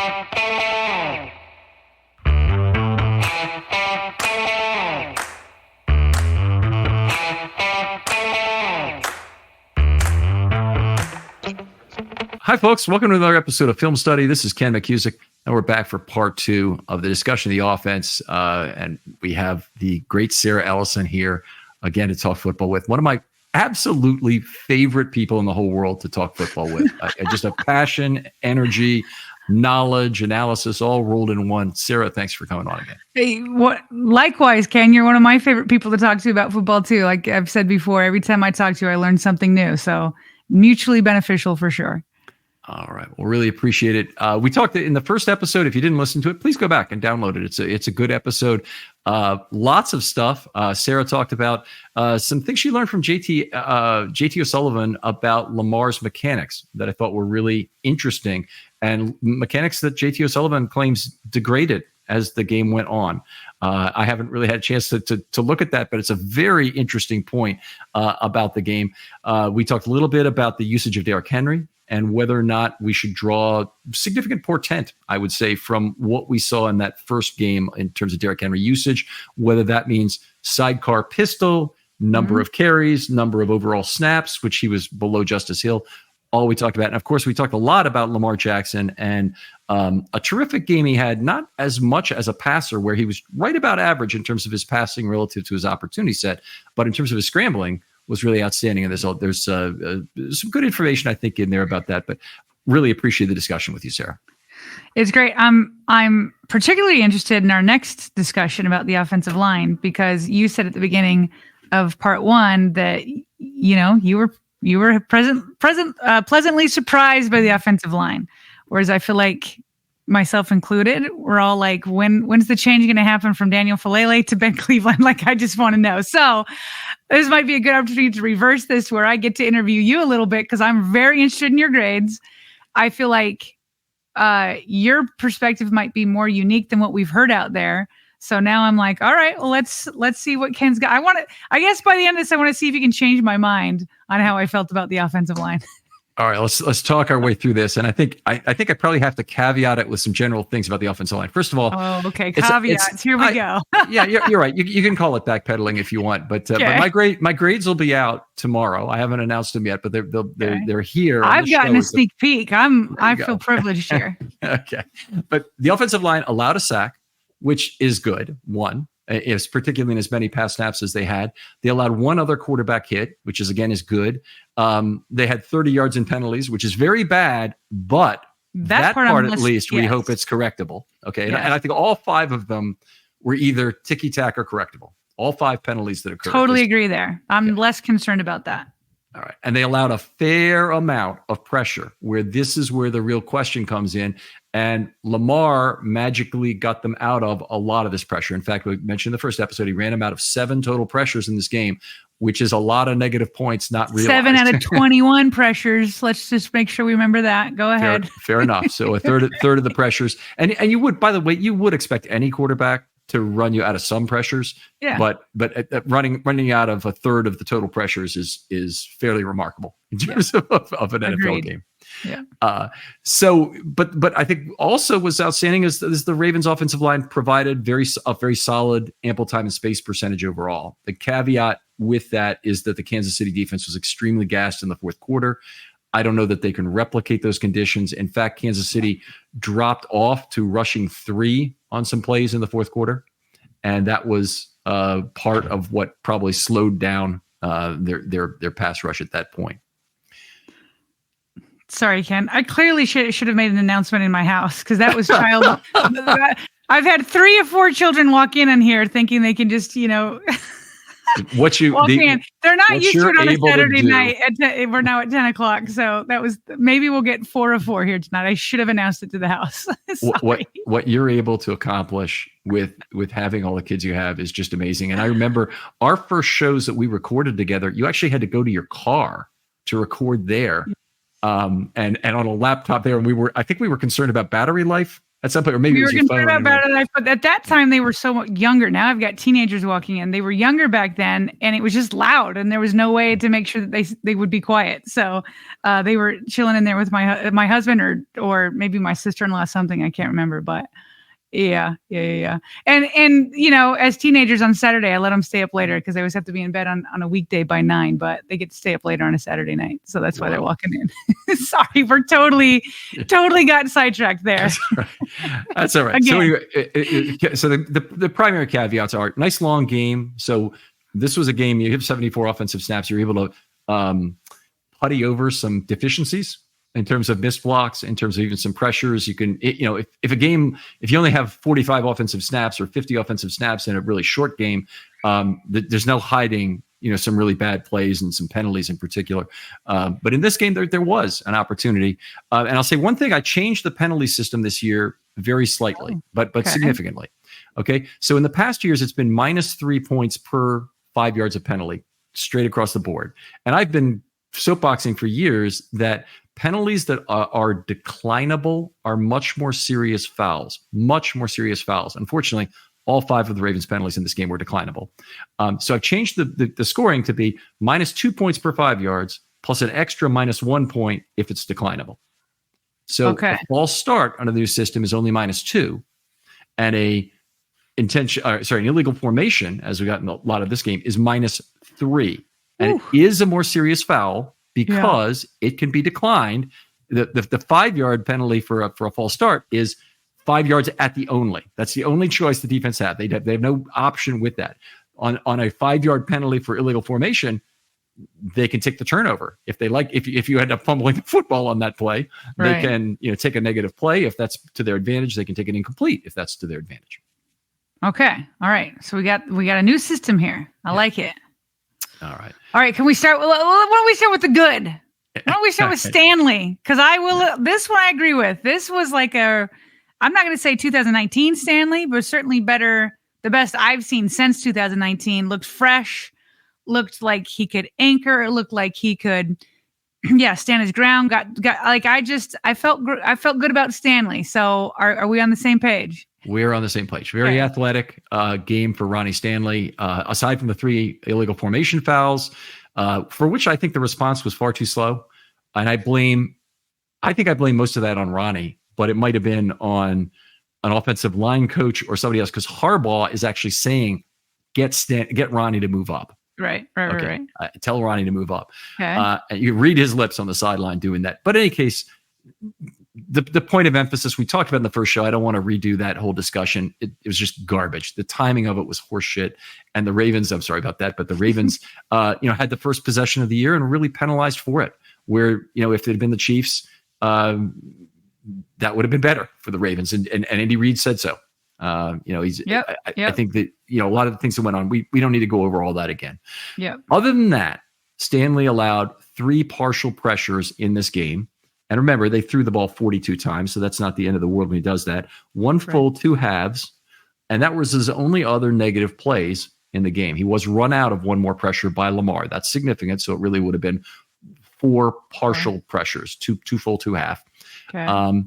Hi, folks. Welcome to another episode of Film Study. This is Ken McCusick, and we're back for part 2 of the discussion of the offense. And we have the great Sarah Ellison here again to talk football with. One of my absolutely favorite people in the whole world to talk football with. Just a passion, energy, knowledge, analysis, all rolled in one. Sarah, thanks for coming on again. Hey, likewise, Ken, you're one of my favorite people to talk to about football too. Like I've said before, every time I talk to you, I learn something new. So mutually beneficial for sure. All right. Well, really appreciate it. We talked in the first episode. If you didn't listen to it, please go back and download it. It's a good episode. Lots of stuff. Sarah talked about some things she learned from JT O'Sullivan about Lamar's mechanics that I thought were really interesting, and mechanics that JT O'Sullivan claims degraded as the game went on. I haven't really had a chance to look at that, but it's a very interesting point about the game. We talked a little bit about the usage of Derrick Henry and whether or not we should draw significant portent, I would say, from what we saw in that first game in terms of Derrick Henry usage, whether that means sidecar pistol, number of carries, number of overall snaps, which he was below Justice Hill, all we talked about. And of course, we talked a lot about Lamar Jackson and a terrific game he had, not as much as a passer where he was right about average in terms of his passing relative to his opportunity set, but in terms of his scrambling, was really outstanding. And there's some good information, I think, in there about that, but really appreciate the discussion with you, Sarah. It's great. I'm particularly interested in our next discussion about the offensive line, because you said at the beginning of part 1 that, you know, you were pleasantly surprised by the offensive line. Whereas I feel like, myself included, we're all like, when's the change going to happen from Daniel Falele to Ben Cleveland? Like, I just want to know. So this might be a good opportunity to reverse this, where I get to interview you a little bit, because I'm very interested in your grades. I feel like your perspective might be more unique than what we've heard out there. So now I'm like, all right, well, let's see what Ken's got. I guess by the end of this, I want to see if you can change my mind on how I felt about the offensive line. All right, let's talk our way through this, and I think I probably have to caveat it with some general things about the offensive line. First of all, caveats. Here we go. Yeah, you're right. You can call it backpedaling if you want, but my grades will be out tomorrow. I haven't announced them yet, but they're here. I've gotten a sneak peek. I feel privileged here. Okay, but the offensive line allowed a sack, which is good. One. Is particularly in as many pass snaps as they had. They allowed one other quarterback hit, which is good. They had 30 yards in penalties, which is very bad, but that part at least, we hope it's correctable. Okay. Yes. And I think all 5 of them were either ticky-tack or correctable. All 5 penalties that occurred. Totally agree there. I'm less concerned about that. All right. And they allowed a fair amount of pressure, where this is where the real question comes in. And Lamar magically got them out of a lot of this pressure. In fact, we mentioned in the first episode, he ran them out of 7 total pressures in this game, which is a lot of negative points not realized. 7 out of 21 pressures. Let's just make sure we remember that. Go ahead. Fair enough. So a third of the pressures. And you would, by the way, you would expect any quarterback to run you out of some pressures. Yeah. But running out of a third of the total pressures is fairly remarkable in terms of an NFL game. Yeah. But I think also was outstanding is the Ravens offensive line provided a very solid ample time and space percentage overall. The caveat with that is that the Kansas City defense was extremely gassed in the fourth quarter. I don't know that they can replicate those conditions. In fact, Kansas City dropped off to rushing 3 on some plays in the fourth quarter. And that was part of what probably slowed down their pass rush at that point. Sorry, Ken. I clearly should have made an announcement in my house, because that was child. I've had 3 or 4 children walk in on here thinking they can just, walk in. They're not used to it on a Saturday night. We're now at 10 o'clock. So maybe we'll get 4 of 4 here tonight. I should have announced it to the house. What you're able to accomplish with having all the kids you have is just amazing. And I remember our first shows that we recorded together, you actually had to go to your car to record there. And on a laptop there, and I think we were concerned about battery life at some point, or maybe We it were was your phone. concerned about it, but at that time they were so much younger. Now I've got teenagers walking in. They were younger back then, and it was just loud, and there was no way to make sure that they would be quiet. So they were chilling in there with my husband or maybe my sister-in-law, something I can't remember, but yeah. And you know, as teenagers on Saturday, I let them stay up later because they always have to be in bed on a weekday by 9, but they get to stay up later on a Saturday night. So that's why they're walking in. Sorry, we're totally got sidetracked there. That's all right. So anyway, so the primary caveats are nice long game. So this was a game, you have 74 offensive snaps. You're able to putty over some deficiencies in terms of missed blocks, in terms of even some pressures. You can, if you only have 45 offensive snaps or 50 offensive snaps in a really short game, there's no hiding, some really bad plays and some penalties in particular. But in this game, there was an opportunity. And I'll say one thing, I changed the penalty system this year very slightly, but significantly. Okay. So in the past years, it's been -3 points per 5 yards of penalty straight across the board. And I've been soapboxing for years that penalties that are declinable are much more serious fouls. Unfortunately, all 5 of the Ravens penalties in this game were declinable. So I've changed the scoring to be -2 points per 5 yards plus an extra -1 point if it's declinable. So a false start under the new system is only -2, and an illegal formation, as we got in a lot of this game, is -3. And it is a more serious foul because it can be declined. The 5 yard penalty for a false start is 5 yards at the only. That's the only choice the defense have. They have no option with that. On a 5 yard penalty for illegal formation, they can take the turnover if they like. If you end up fumbling the football on that play, they can take a negative play if that's to their advantage. They can take it incomplete if that's to their advantage. Okay, all right. So we got a new system here. I like it. All right. Can we start? Why don't we start with the good? Why don't we start with Stanley? Because this one I agree with. This was like I'm not going to say 2019 Stanley, but certainly better. The best I've seen since 2019. Looked fresh. Looked like he could anchor. It looked like he could, stand his ground. Got like I felt good about Stanley. So are we on the same page? We're on the same page. Very athletic game for Ronnie Stanley. Aside from the 3 illegal formation fouls, for which I think the response was far too slow. And I blame most of that on Ronnie, but it might have been on an offensive line coach or somebody else, because Harbaugh is actually saying, get Ronnie to move up. Right. Tell Ronnie to move up. Okay. And you read his lips on the sideline doing that. But in any case, the point of emphasis we talked about in the first show, I don't want to redo that whole discussion. It was just garbage. The timing of it was horseshit. And the Ravens, I'm sorry about that, but the Ravens, had the first possession of the year and were really penalized for it. Where, if it had been the Chiefs, that would have been better for the Ravens. And Andy Reid said so. I think that, a lot of the things that went on, we don't need to go over all that again. Yeah. Other than that, Stanley allowed 3 partial pressures in this game. And remember, they threw the ball 42 times, so that's not the end of the world when he does that. 1 full, 2 halves, and that was his only other negative plays in the game. He was run out of 1 more pressure by Lamar. That's significant, so it really would have been 4 partial pressures, 2 full, 2 half. Okay.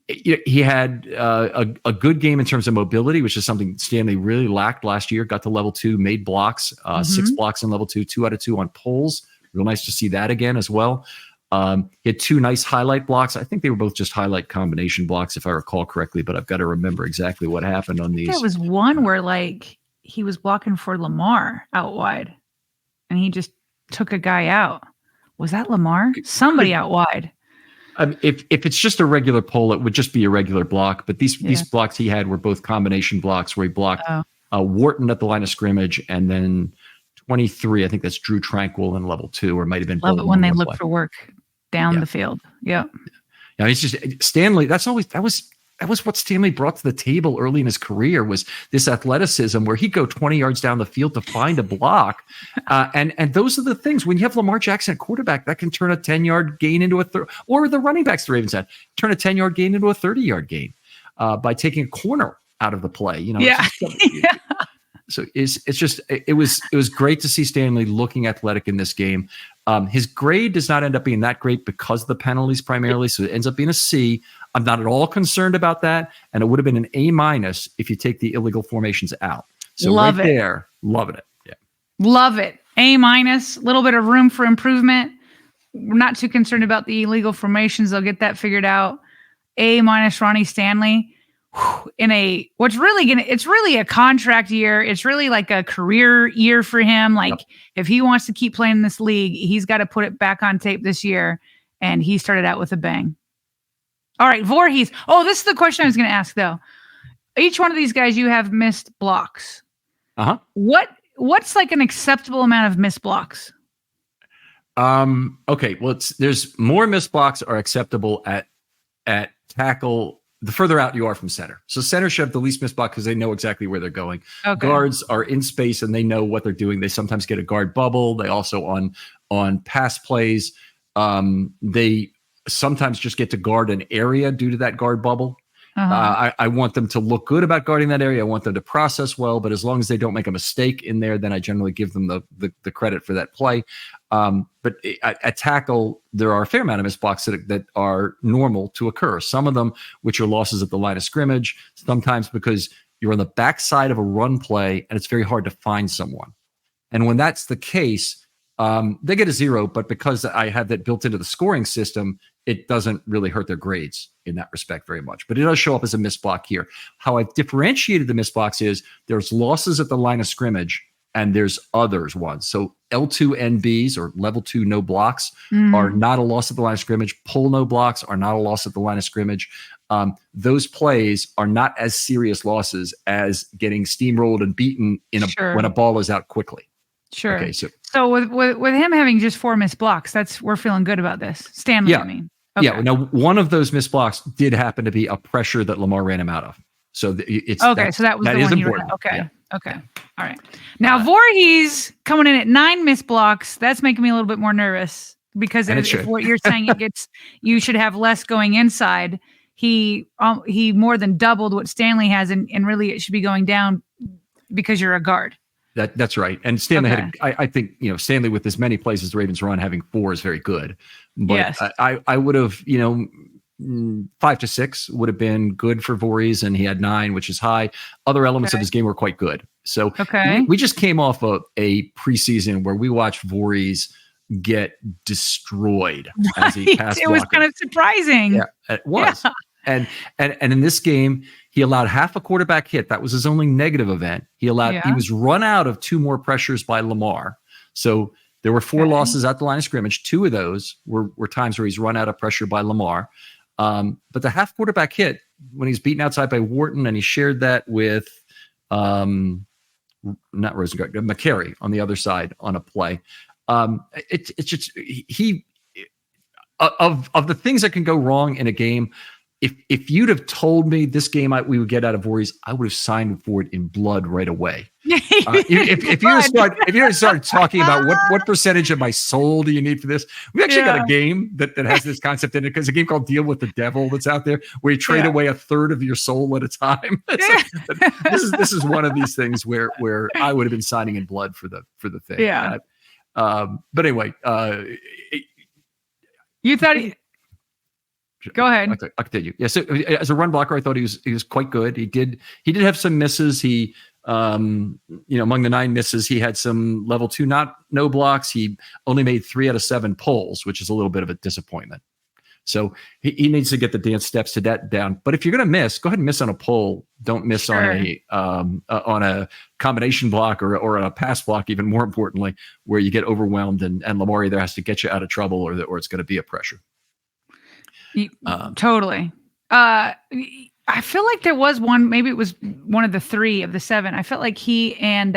He had a good game in terms of mobility, which is something Stanley really lacked last year. Got to level 2, made blocks, 6 blocks in level 2, 2 out of 2 on pulls. Real nice to see that again as well. He had 2 nice highlight blocks. I think they were both just highlight combination blocks, if I recall correctly, but I've got to remember exactly what happened on these. There was one where he was blocking for Lamar out wide and he just took a guy out. Was that Lamar? Somebody out wide. If it's just a regular pull, it would just be a regular block. But these blocks he had were both combination blocks where he blocked Wharton at the line of scrimmage, and then 23, I think that's Drew Tranquil in level 2, or it might have been. Love it when they look for work down the field. Yeah. Yeah, it's just Stanley. That was what Stanley brought to the table early in his career, was this athleticism where he'd go 20 yards down the field to find a block. And those are the things when you have Lamar Jackson at quarterback, that can turn a 10-yard gain into a or the running backs the Ravens had, turn a 10-yard gain into a 30-yard gain by taking a corner out of the play. So it was great to see Stanley looking athletic in this game. His grade does not end up being that great because of the penalties primarily. So it ends up being a C. I'm not at all concerned about that. And it would have been an A- if you take the illegal formations out. So Love right it. there, loving it. Yeah. Love it. A-, little bit of room for improvement. We're not too concerned about the illegal formations. They'll get that figured out. A-, Ronnie Stanley. It's really a contract year. It's really like a career year for him. Like if he wants to keep playing in this league, he's got to put it back on tape this year. And he started out with a bang. All right, Voorhees. Oh, this is the question I was going to ask though. Each one of these guys, you have missed blocks. Uh-huh. What's like an acceptable amount of missed blocks? Okay. Well, there's more missed blocks are acceptable at tackle the further out you are from center. So center should have the least missed block because they know exactly where they're going. Okay. Guards are in space and they know what they're doing. They sometimes get a guard bubble. They also on pass plays, they sometimes just get to guard an area due to that guard bubble. I want them to look good about guarding that area. I want them to process well, but as long as they don't make a mistake in there, then I generally give them the credit for that play. But at tackle, there are a fair amount of missed blocks that are normal to occur. Some of them, which are losses at the line of scrimmage, sometimes because you're on the backside of a run play and it's very hard to find someone. And when that's the case, they get a 0, but because I have that built into the scoring system, it doesn't really hurt their grades in that respect very much. But it does show up as a missed block here. How I've differentiated the missed blocks is there's losses at the line of scrimmage and there's others ones. So L2 NBs or level 2 no blocks are not a loss at the line of scrimmage. Pull no blocks are not a loss at the line of scrimmage. Those plays are not as serious losses as getting steamrolled and beaten when a ball is out quickly. Sure. Okay, so with him having just 4 missed blocks, we're feeling good about this. Stanley, yeah. I mean. Okay. Yeah. Now, one of those missed blocks did happen to be a pressure that Lamar ran him out of. So it's okay. So that was the one you were. Okay. Yeah. Okay. All right. Now Voorhees coming in at 9 missed blocks. That's making me a little bit more nervous because if what you're saying you should have less going inside. He more than doubled what Stanley has, and really it should be going down because you're a guard. That's right. And Stanley I think, Stanley with as many plays as the Ravens run, having 4 is very good. But yes. I would have, 5 to 6 would have been good for Voorhees, and he had 9, which is high. Other elements of his game were quite good. So we just came off of a preseason where we watched Voorhees get destroyed as he passed. It was kind of surprising. Yeah, it was. Yeah. And in this game, he allowed half a quarterback hit. That was his only negative event. He was run out of 2 more pressures by Lamar. So there were 4 losses at the line of scrimmage. 2 of those were times where he's run out of pressure by Lamar. But the half quarterback hit when he's beaten outside by Wharton, and he shared that with not Rosengard, McCary on the other side on a play. It's just of the things that can go wrong in a game. If you'd have told me this game we would get out of Voorhees, I would have signed for it in blood right away. If you started talking about what percentage of my soul do you need for this, we actually got a game that has this concept in it, because a game called Deal with the Devil that's out there where you trade away a third of your soul at a time. This is one of these things where I would have been signing in blood for the thing. Yeah. But anyway, you thought. Go ahead. I'll continue. Yeah. So as a run blocker, I thought he was quite good. He did have some misses. He, among the 9 misses, he had some level 2 no blocks. He only made 3 out of 7 pulls, which is a little bit of a disappointment. So he needs to get the dance steps to that down. But if you're going to miss, go ahead and miss on a pull. Don't miss on a combination block or on a pass block. Even more importantly, where you get overwhelmed and Lamar either has to get you out of trouble or it's going to be a pressure. Totally. I feel like there was one, maybe it was one of the 3 of the 7. I felt like he and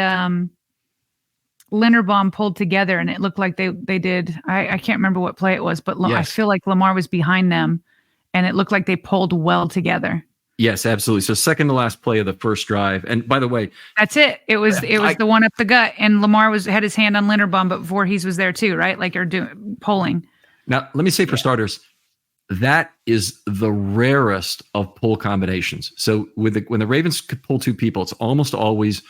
Linderbaum pulled together, and it looked like they did. I can't remember what play it was, but I feel like Lamar was behind them, and it looked like they pulled well together. Yes, absolutely. So second to last play of the first drive. And by the way, that's it. It was the one up the gut, and Lamar had his hand on Linderbaum, but Voorhees was there too, right? Like you're polling. Now, let me say for starters, that is the rarest of pull combinations. So when the Ravens could pull 2 people, it's almost always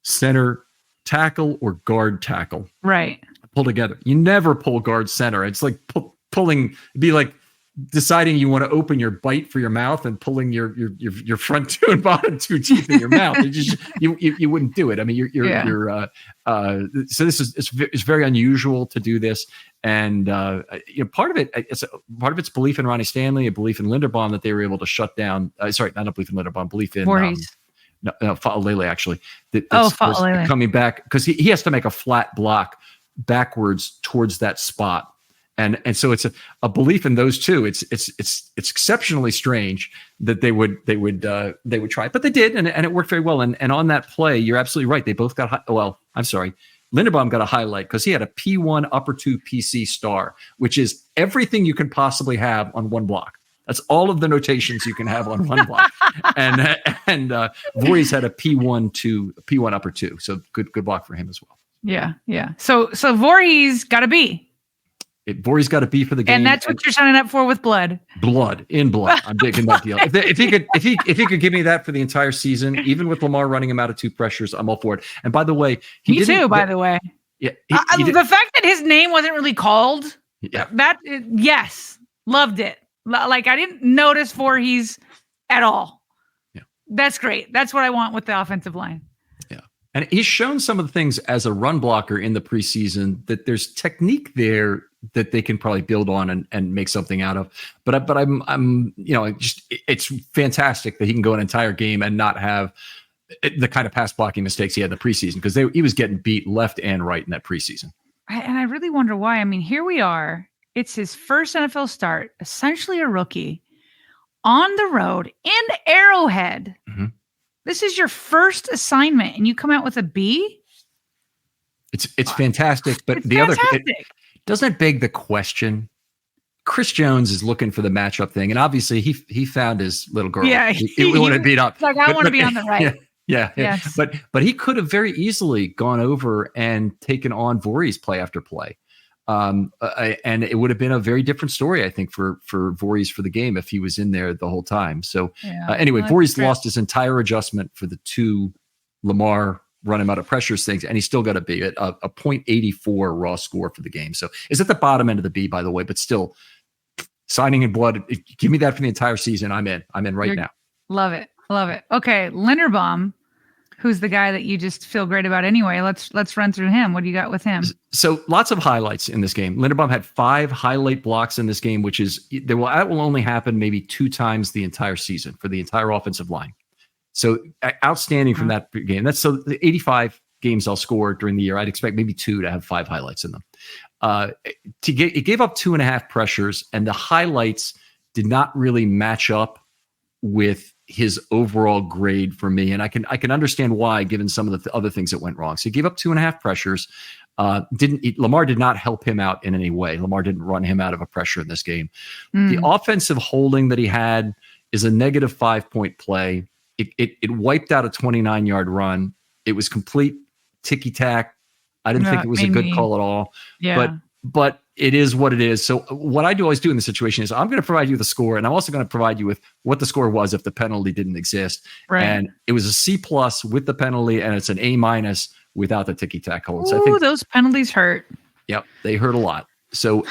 center tackle or guard tackle. Right. Pull together. You never pull guard center. It's like pulling. It'd be like deciding you want to open your bite for your mouth and pulling your front two and bottom two teeth in your mouth. You wouldn't do it. I mean, so this is it's very unusual to do this, and part of it's belief in Ronnie Stanley, a belief in Linderbaum that they were able to shut down. Sorry, not a belief in Linderbaum, belief in Fa'alele actually. Fa'alele coming back because he has to make a flat block backwards towards that spot. And so it's a belief in those two. It's exceptionally strange that they would try it, but they did, and it worked very well. And on that play, you're absolutely right. They both got Linderbaum got a highlight because he had a P1 upper 2 PC star, which is everything you can possibly have on one block. That's all of the notations you can have on one block. and Voorhees had a P1 upper 2, so good block for him as well. Yeah. So Voorhees got a B. Voorhees got a B for the game, and that's what you're signing up for with blood. Blood. I'm digging that deal. If he could give me that for the entire season, even with Lamar running him out of 2 pressures, I'm all for it. And by the way, me too. By the way, yeah, the fact that his name wasn't really called, yes, loved it. Like I didn't notice Voorhees at all. Yeah, that's great. That's what I want with the offensive line. Yeah, and he's shown some of the things as a run blocker in the preseason that there's technique there that they can probably build on and make something out of. But I'm it's fantastic that he can go an entire game and not have the kind of pass blocking mistakes he had in the preseason, because he was getting beat left and right in that preseason. And I really wonder why. I mean, here we are. It's his first NFL start, essentially a rookie, on the road in Arrowhead. Mm-hmm. This is your first assignment, and you come out with a B? It's fantastic. But doesn't it beg the question? Chris Jones is looking for the matchup thing, and obviously he found his little girl. Yeah, he wanted to beat up. Like I want to be on the right. Yeah. Yes. But he could have very easily gone over and taken on Voorhees play after play, and it would have been a very different story, I think, for Voorhees for the game if he was in there the whole time. So anyway, Voorhees lost his entire adjustment for the 2 Lamar run him out of pressures things, and he still got a B, a 0.84 raw score for the game. So it's at the bottom end of the B, by the way, but still signing in blood. Give me that for the entire season. I'm in now. Love it. Okay. Linderbaum, who's the guy that you just feel great about anyway. Let's run through him. What do you got with him? So lots of highlights in this game. Linderbaum had 5 highlight blocks in this game, which is that will only happen maybe 2 times the entire season for the entire offensive line. So outstanding from that game. That's so the 85 games I'll score during the year. I'd expect maybe 2 to have 5 highlights in them. It gave up 2.5 pressures, and the highlights did not really match up with his overall grade for me. And I can understand why, given some of the other things that went wrong. So he gave up 2.5 pressures. Lamar did not help him out in any way. Lamar didn't run him out of a pressure in this game. The offensive holding that he had is a negative 5-point play. It wiped out a 29-yard run. It was complete ticky-tack. I didn't think it was a good call at all. Yeah. But it is what it is. So what I always do in this situation is I'm going to provide you with a score, and I'm also going to provide you with what the score was if the penalty didn't exist. Right. And it was a C+ with the penalty, and it's an A- without the ticky-tack hold. So I think those penalties hurt. Yep, they hurt a lot. So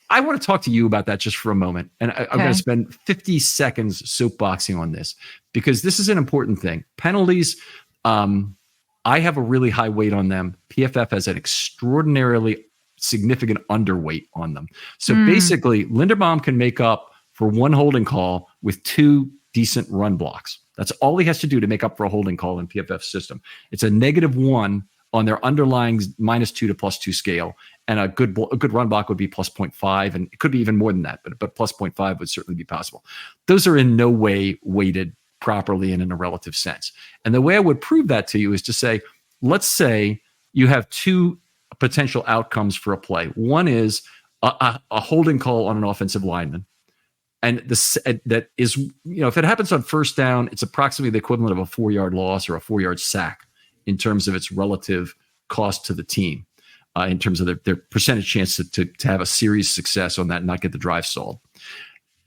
I want to talk to you about that just for a moment. And I'm going to spend 50 seconds soapboxing on this, because this is an important thing. Penalties, I have a really high weight on them. PFF has an extraordinarily significant underweight on them. So basically, Linderbaum can make up for 1 holding call with 2 decent run blocks. That's all he has to do to make up for a holding call in PFF system. It's a -1 on their underlying -2 to +2 scale. And a good run block would be +0.5, and it could be even more than that, but +0.5 would certainly be possible. Those are in no way weighted properly and in a relative sense. And the way I would prove that to you is to say, let's say you have 2 potential outcomes for a play. One is a holding call on an offensive lineman. And that is, if it happens on first down, it's approximately the equivalent of a 4-yard loss or a 4-yard sack in terms of its relative cost to the team, in terms of their percentage chance to have a series success on that and not get the drive stalled.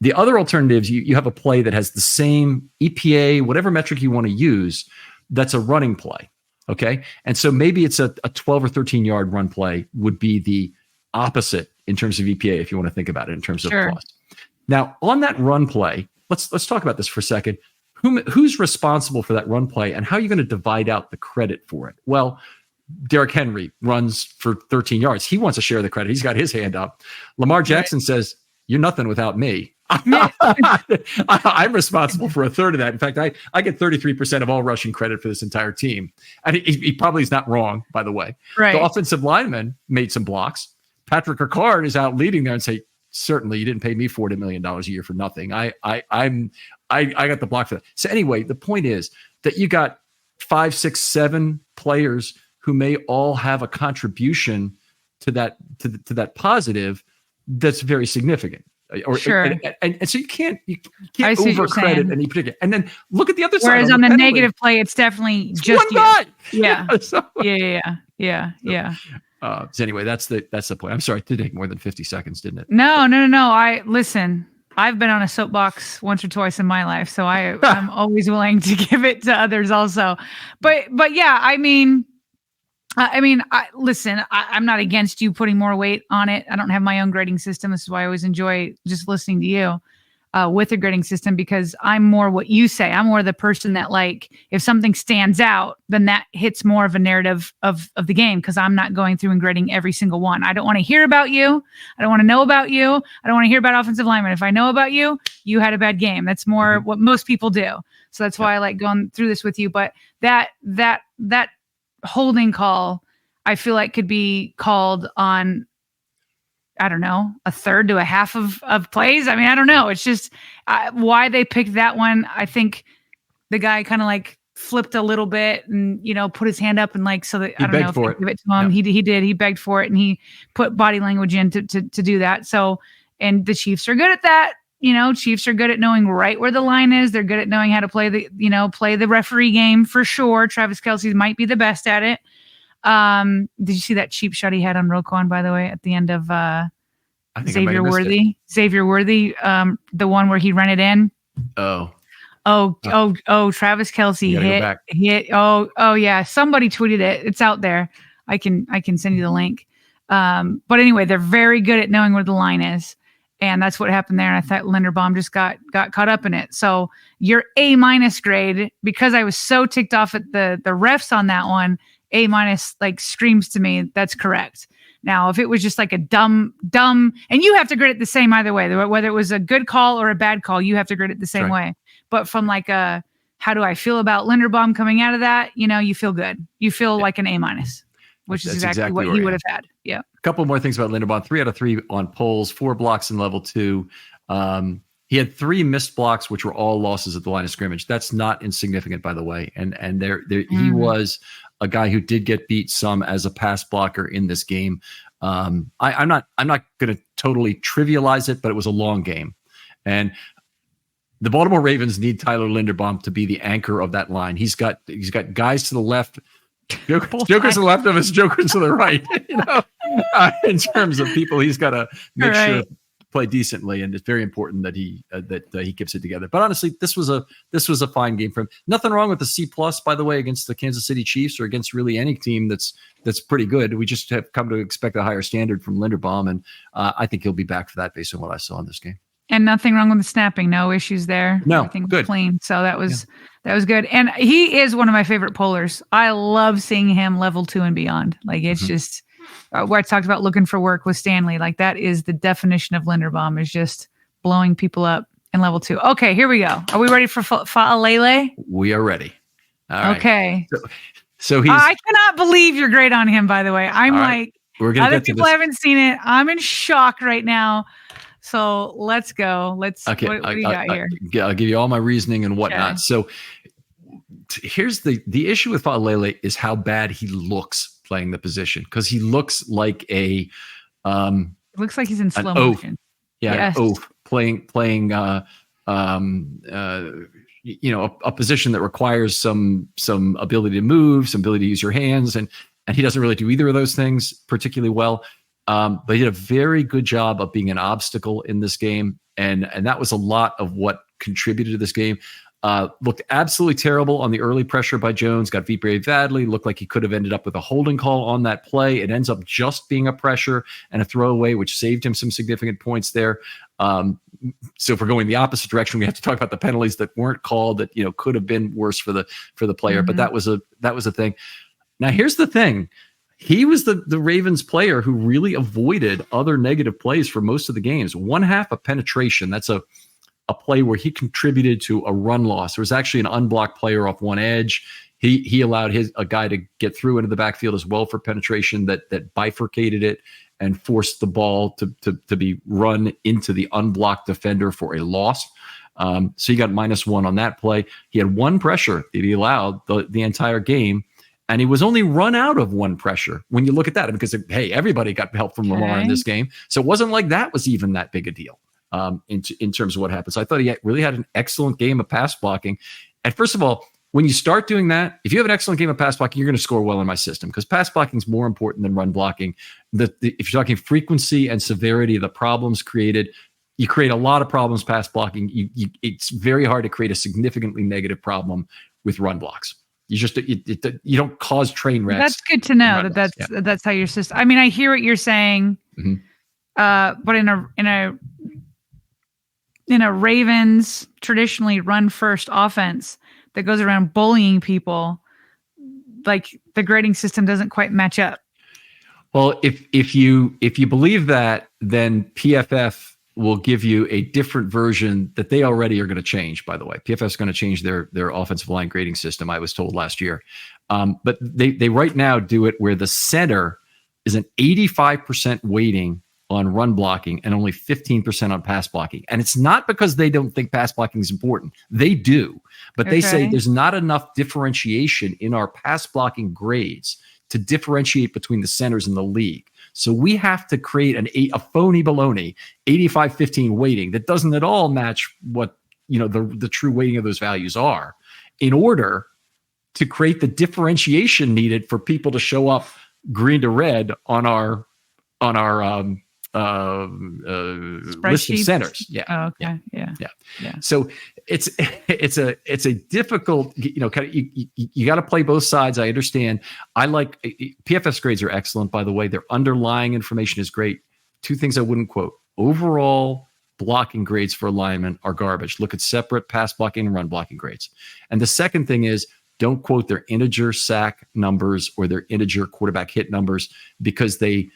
The other alternatives, you have a play that has the same EPA, whatever metric you want to use, that's a running play. Okay. And so maybe it's a 12 or 13 yard run play would be the opposite in terms of EPA, if you want to think about it in terms of cost. Now, on that run play, let's talk about this for a second. Who's responsible for that run play, and how are you going to divide out the credit for it? Well, Derrick Henry runs for 13 yards. He wants a share of the credit. He's got his hand up. Lamar Jackson says, "You're nothing without me." I'm responsible for a third of that. In fact, I get 33% of all rushing credit for this entire team. And he probably is not wrong, by the way. Right. The offensive lineman made some blocks. Patrick Ricard is out leading there and say, certainly you didn't pay me $40 million a year for nothing. I got the block for that. So anyway, the point is that you got 5, 6, 7 players who may all have a contribution to that positive that's very significant. Sure. And so you can't overcredit any particular. And then look at the other side. Whereas on the negative play, it's definitely just one guy. Yeah. So, Yeah. So anyway, that's the point. I'm sorry, it did take more than 50 seconds, didn't it? No. Listen, I've been on a soapbox once or twice in my life, so I'm always willing to give it to others also. But yeah, listen, I'm not against you putting more weight on it. I don't have my own grading system. This is why I always enjoy just listening to you with a grading system, because I'm more what you say. I'm more the person that, like, if something stands out, then that hits more of a narrative of the game, because I'm not going through and grading every single one. I don't want to hear about you. I don't want to know about you. I don't want to hear about offensive linemen. If I know about you, you had a bad game. That's more what most people do. So that's why I like going through this with you. But that holding call, I feel like could be called on, I don't know, a third to a half of plays. I mean, I don't know. It's just why they picked that one. I think the guy kind of like flipped a little bit and, put his hand up and like, so that I don't know if they give it to him. Yeah. He did. He begged for it and he put body language in to do that. So, and the Chiefs are good at that. Chiefs are good at knowing right where the line is. They're good at knowing how to play the referee game for sure. Travis Kelce might be the best at it. Did you see that cheap shot he had on Roquan, by the way, at the end of Xavier Worthy? Xavier Worthy, the one where he ran it in. Oh, Travis Kelce hit. Oh yeah. Somebody tweeted it. It's out there. I can send you the link. But anyway, they're very good at knowing where the line is. And that's what happened there. And I thought Linderbaum just got caught up in it. So your A- grade, because I was so ticked off at the refs on that one, A- like screams to me that's correct. Now, if it was just like a dumb, and you have to grade it the same either way, whether it was a good call or a bad call, you have to grade it the same way. But from like how do I feel about Linderbaum coming out of that? You feel good. You feel like an A-, which is exactly what he would have had. Yeah. A couple more things about Linderbaum. 3 out of 3 on polls, 4 blocks in level 2. He had 3 missed blocks, which were all losses at the line of scrimmage. That's not insignificant, by the way. And he was a guy who did get beat some as a pass blocker in this game. I'm not going to totally trivialize it, but it was a long game. And the Baltimore Ravens need Tyler Linderbaum to be the anchor of that line. He's got guys to the left, jokers to the left of us, jokers to the right. In terms of people, he's got to make sure to play decently, and it's very important that he keeps it together. But honestly, this was a fine game for him. Nothing wrong with the C+, by the way, against the Kansas City Chiefs or against really any team that's pretty good. We just have come to expect a higher standard from Linderbaum, and I think he'll be back for that based on what I saw in this game. And nothing wrong with the snapping. No issues there. No, everything good. was clean. So that was good. And he is one of my favorite pollers. I love seeing him level 2 and beyond. Like it's just where I talked about looking for work with Stanley. Like that is the definition of Linderbaum, is just blowing people up in level 2. Okay, here we go. Are we ready for Fa'alele? We are ready. All right. Okay. So he's. I cannot believe you're great on him, by the way. I'm like, we're gonna other get to people this. haven't seen it. I'm in shock right now. So let's go. Okay. What do you got here? I'll give you all my reasoning and whatnot. Okay. So here's the issue with Fa'alele is how bad he looks playing the position, because he looks like it looks like he's in slow motion. Yes. Playing a position that requires some ability to move, some ability to use your hands, and he doesn't really do either of those things particularly well. But he did a very good job of being an obstacle in this game, and that was a lot of what contributed to this game. Looked absolutely terrible on the early pressure by Jones, got beat very badly, looked like he could have ended up with a holding call on that play. It ends up just being a pressure and a throwaway, which saved him some significant points there. So if we're going the opposite direction, we have to talk about the penalties that weren't called that, could have been worse for the player. But that was a thing. Now, here's the thing. He was the Ravens player who really avoided other negative plays for most of the games. 1/2 a penetration. That's a play where he contributed to a run loss. There was actually an unblocked player off one edge. He allowed a guy to get through into the backfield as well for penetration that bifurcated it and forced the ball to be run into the unblocked defender for a loss. So he got -1 on that play. He had one pressure that he allowed the entire game, and he was only run out of one pressure when you look at that, because, hey, everybody got help from Lamar in this game. So it wasn't like that was even that big a deal in terms of what happened. So I thought he really had an excellent game of pass blocking. And first of all, when you start doing that, if you have an excellent game of pass blocking, you're going to score well in my system, because pass blocking is more important than run blocking. If you're talking frequency and severity of the problems created, you create a lot of problems pass blocking. It's very hard to create a significantly negative problem with run blocks. You don't cause train wrecks. That's good to know that's how your system. I mean, I hear what you're saying, but in a Ravens traditionally run first offense that goes around bullying people, like, the grading system doesn't quite match up. Well, if you believe that, then PFF will give you a different version that they already are going to change, by the way. PFF is going to change their offensive line grading system, I was told last year. But they right now do it where the center is an 85% weighting on run blocking and only 15% on pass blocking. And it's not because they don't think pass blocking is important. They do. But they say there's not enough differentiation in our pass blocking grades to differentiate between the centers in the league. So we have to create a phony baloney 85-15 weighting that doesn't at all match what the true weighting of those values are, in order to create the differentiation needed for people to show up green to red on our list of centers. Yeah. Oh, okay. Yeah. So it's a difficult, kind of, you got to play both sides. I understand. I like PFF's grades are excellent, by the way. Their underlying information is great. Two things I wouldn't quote: overall blocking grades for alignment are garbage. Look at separate pass blocking and run blocking grades. And the second thing is, don't quote their integer sack numbers or their integer quarterback hit numbers, because they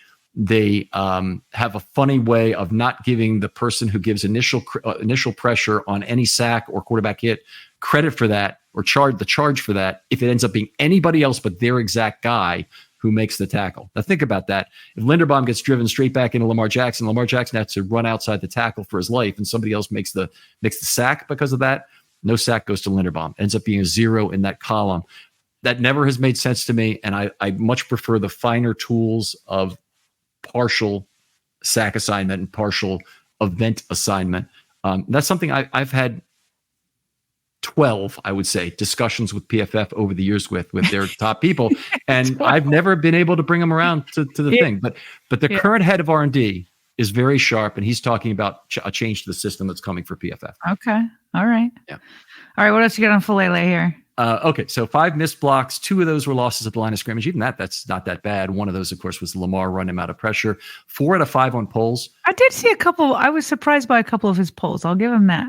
have a funny way of not giving the person who gives initial pressure on any sack or quarterback hit credit for that, or charge for that, if it ends up being anybody else but their exact guy who makes the tackle. Now think about that. If Linderbaum gets driven straight back into Lamar Jackson has to run outside the tackle for his life, and somebody else makes the sack because of that, no sack goes to Linderbaum. Ends up being a 0 in that column. That never has made sense to me, and I much prefer the finer tools of partial sack assignment and partial event assignment. That's something I've had 12, I would say, discussions with PFF over the years with their top people, and I've never been able to bring them around to the thing. But the current head of R&D is very sharp, and he's talking about a change to the system that's coming for PFF. Okay. All right. Yeah. All right. What else you got on Filele here? Okay, so 5 missed blocks. 2 of those were losses at the line of scrimmage. Even that's not that bad. One of those, of course, was Lamar running him out of pressure. 4 out of 5 on pulls. I did see a couple. I was surprised by a couple of his pulls. I'll give him that.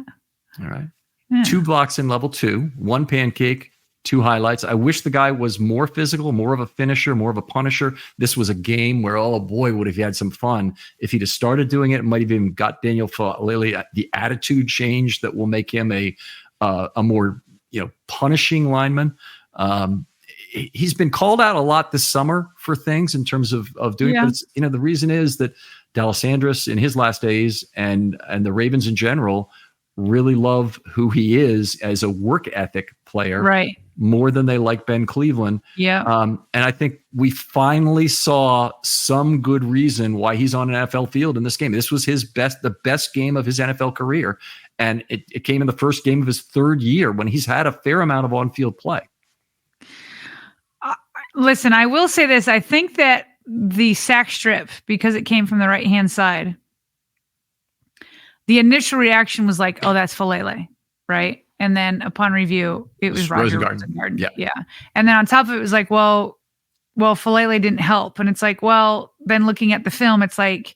All right. Yeah. 2 blocks in level 2, 1 pancake, 2 highlights. I wish the guy was more physical, more of a finisher, more of a punisher. This was a game where, oh boy, would have had some fun. If he'd have started doing it might have even got Daniel Filele the attitude change that will make him a more punishing lineman. He's been called out a lot this summer for things in terms of doing it. But it's, the reason is that Dallas Andrus in his last days and the Ravens in general really love who he is as a work ethic player, right? More than they like Ben Cleveland. Yeah. And I think we finally saw some good reason why he's on an NFL field in this game. This was the best game of his NFL career. And it came in the first game of his 3rd year when he's had a fair amount of on-field play. Listen, I will say this. I think that the sack strip, because it came from the right-hand side, the initial reaction was like, oh, that's Filele, right? And then upon review, it was Roger Rosengarten. Yeah. And then on top of it, it was like, well, Falele didn't help. And it's like, well, then looking at the film, it's like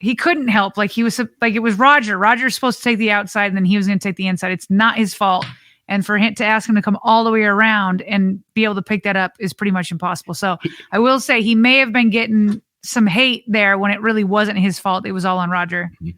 he couldn't help. Like he was like, it was Roger. Roger's supposed to take the outside and then he was going to take the inside. It's not his fault. And for him to ask him to come all the way around and be able to pick that up is pretty much impossible. So I will say he may have been getting some hate there when it really wasn't his fault. It was all on Roger. Mm-hmm.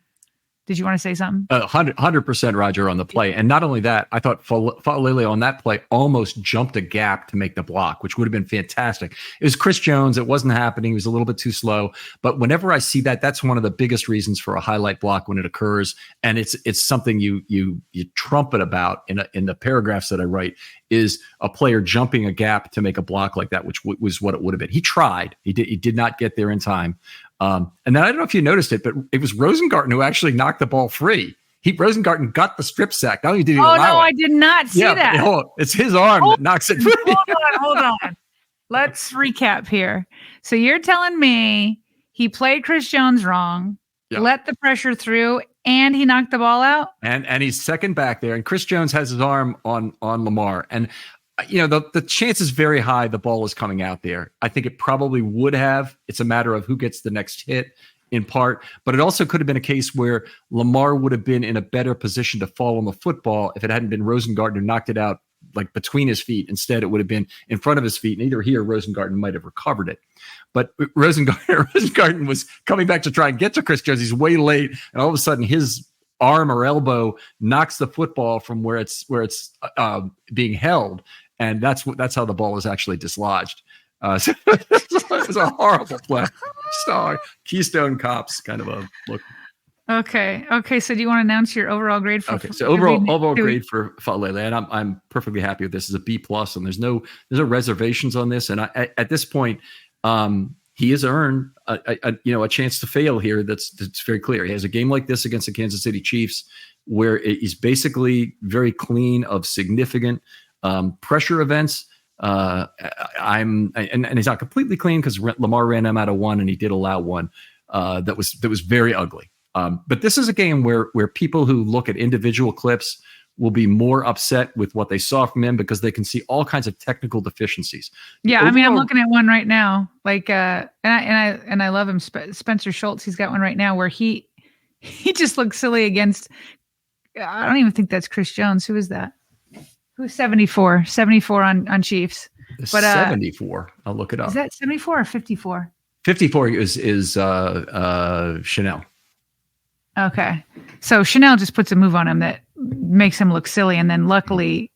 Did you want to say something? 100% Roger on the play. And not only that, I thought Falele on that play almost jumped a gap to make the block, which would have been fantastic. It was Chris Jones. It wasn't happening. He was a little bit too slow. But whenever I see that, that's one of the biggest reasons for a highlight block when it occurs. And it's something you trumpet about in the paragraphs that I write, is a player jumping a gap to make a block like that, which was what it would have been. He tried. He did not get there in time. And then I don't know if you noticed it, but it was Rosengarten who actually knocked the ball free. Rosengarten got the strip sack. Not only did he allow it. I did not see that. It's his arm that knocks it free. Hold on. Let's recap here. So you're telling me he played Chris Jones wrong, let the pressure through, and he knocked the ball out? And he's second back there, and Chris Jones has his arm on Lamar. And the chance is very high the ball is coming out there. I think it probably would have. It's a matter of who gets the next hit in part, but it also could have been a case where Lamar would have been in a better position to fall on the football if it hadn't been Rosengarten who knocked it out like between his feet. Instead, it would have been in front of his feet, and either he or Rosengarten might have recovered it. But Rosengarten was coming back to try and get to Chris Jones. He's way late, and all of a sudden his arm or elbow knocks the football from where it's being held. And that's how the ball was actually dislodged. So it was a horrible play. Keystone Cops kind of a look. Okay. So do you want to announce your overall grade for? Okay. So overall grade for Falele, and I'm perfectly happy with this. Is a B+, and there's no reservations on this. And at this point, he has earned a chance to fail here. That's very clear. He has a game like this against the Kansas City Chiefs where he's basically very clean of significant pressure events. And he's not completely clean because Lamar ran him out of one, and he did allow one that was very ugly. But this is a game where people who look at individual clips will be more upset with what they saw from him because they can see all kinds of technical deficiencies. Yeah, overall, I'm looking at one right now. Like, and I love him, Spencer Schultz. He's got one right now where he just looks silly against. I don't even think that's Chris Jones. Who is that? Who's 74 on Chiefs? But 74. I'll look it up. Is that 74 or 54? 54 is Chanel. Okay. So Chanel just puts a move on him that makes him look silly. And then luckily,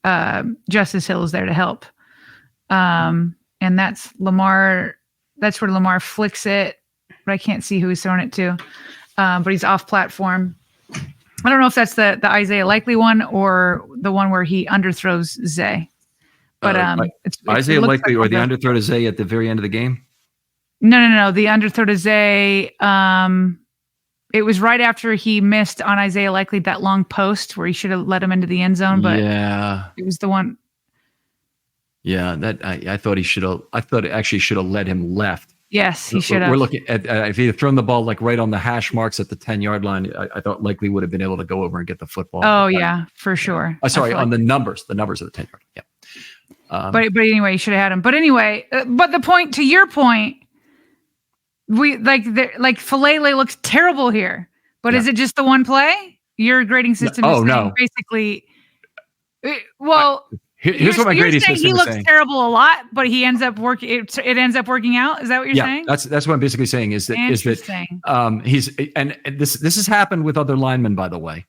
Justice Hill is there to help. And that's Lamar. That's where Lamar flicks it, but I can't see who he's throwing it to. But he's off platform. I don't know if that's the Isaiah Likely one or the one where he underthrows Zay. But it's Isaiah Likely or the underthrow to Zay at the very end of the game? No. The underthrow to Zay. It was right after he missed on Isaiah Likely that long post where he should have let him into the end zone. But it was the one. Yeah, that I thought he should have. I thought it actually should have let him left. Yes, he should have. We're looking at if he had thrown the ball like right on the hash marks at the 10-yard line. I thought Likely would have been able to go over and get the football. Oh yeah, for sure. Sorry, on the numbers of the 10-yard. Yeah. But anyway, you should have had him. But anyway, but the point to your point, we like Falele looks terrible here. But is it just the one play? Your grading system is saying basically. Well. Here's what my grading system is saying. He looks terrible a lot, but he ends up working. It ends up working out. Is that what you're saying? That's what I'm basically saying. Is that he's and this has happened with other linemen, by the way.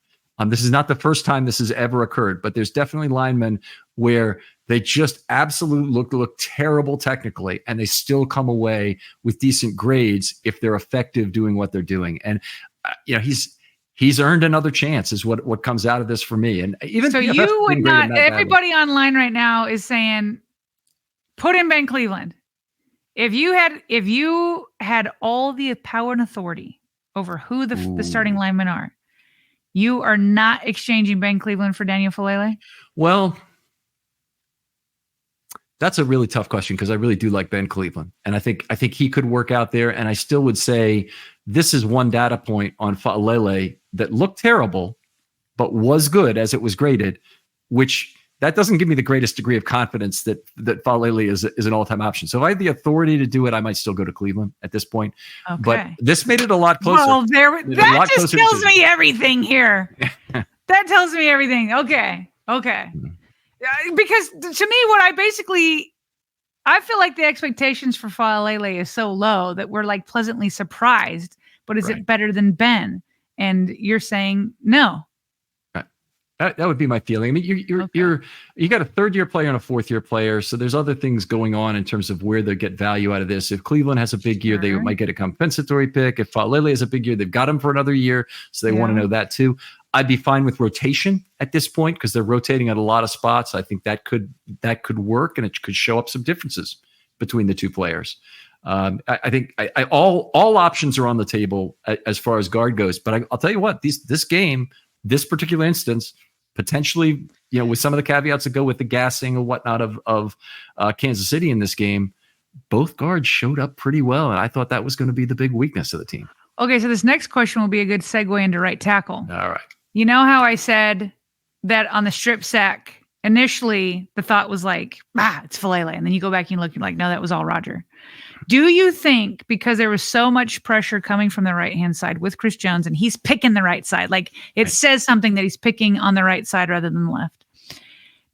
This is not the first time this has ever occurred, but there's definitely linemen where they just absolutely look terrible technically, and they still come away with decent grades if they're effective doing what they're doing. And he's earned another chance is what comes out of this for me. And even so, you would not. Everybody online right now is saying, put in Ben Cleveland. If you had all the power and authority over who the starting linemen are, you are not exchanging Ben Cleveland for Daniel Falele? Well, that's a really tough question because I really do like Ben Cleveland, and I think he could work out there. And I still would say this is one data point on Falele that looked terrible, but was good as it was graded. which that doesn't give me the greatest degree of confidence that Faalele is an all-time option. So if I had the authority to do it, I might still go to Cleveland at this point. Okay. But this made it a lot closer. Well, that just tells me everything here. That tells me everything. Okay. Because to me, I feel like the expectations for Faalele is so low that we're like pleasantly surprised. But is it better than Ben? And you're saying no. That would be my feeling. I mean, you got a third-year player and a fourth-year player, so there's other things going on in terms of where they get value out of this. If Cleveland has a big year, they might get a compensatory pick. If Faalele has a big year, they've got him for another year, so they want to know that too. I'd be fine with rotation at this point because they're rotating at a lot of spots. I think that could work, and it could show up some differences between the two players. I think all options are on the table as far as guard goes. But I'll tell you what, this game, this particular instance, potentially, with some of the caveats that go with the gassing or whatnot of Kansas City in this game, both guards showed up pretty well, and I thought that was going to be the big weakness of the team. Okay, so this next question will be a good segue into right tackle. All right. You know how I said that on the strip sack, initially the thought was like, it's Faalele, and then you go back and you look, you're like, no, that was all Roger. Do you think because there was so much pressure coming from the right-hand side with Chris Jones and he's picking the right side, like it says something that he's picking on the right side rather than the left.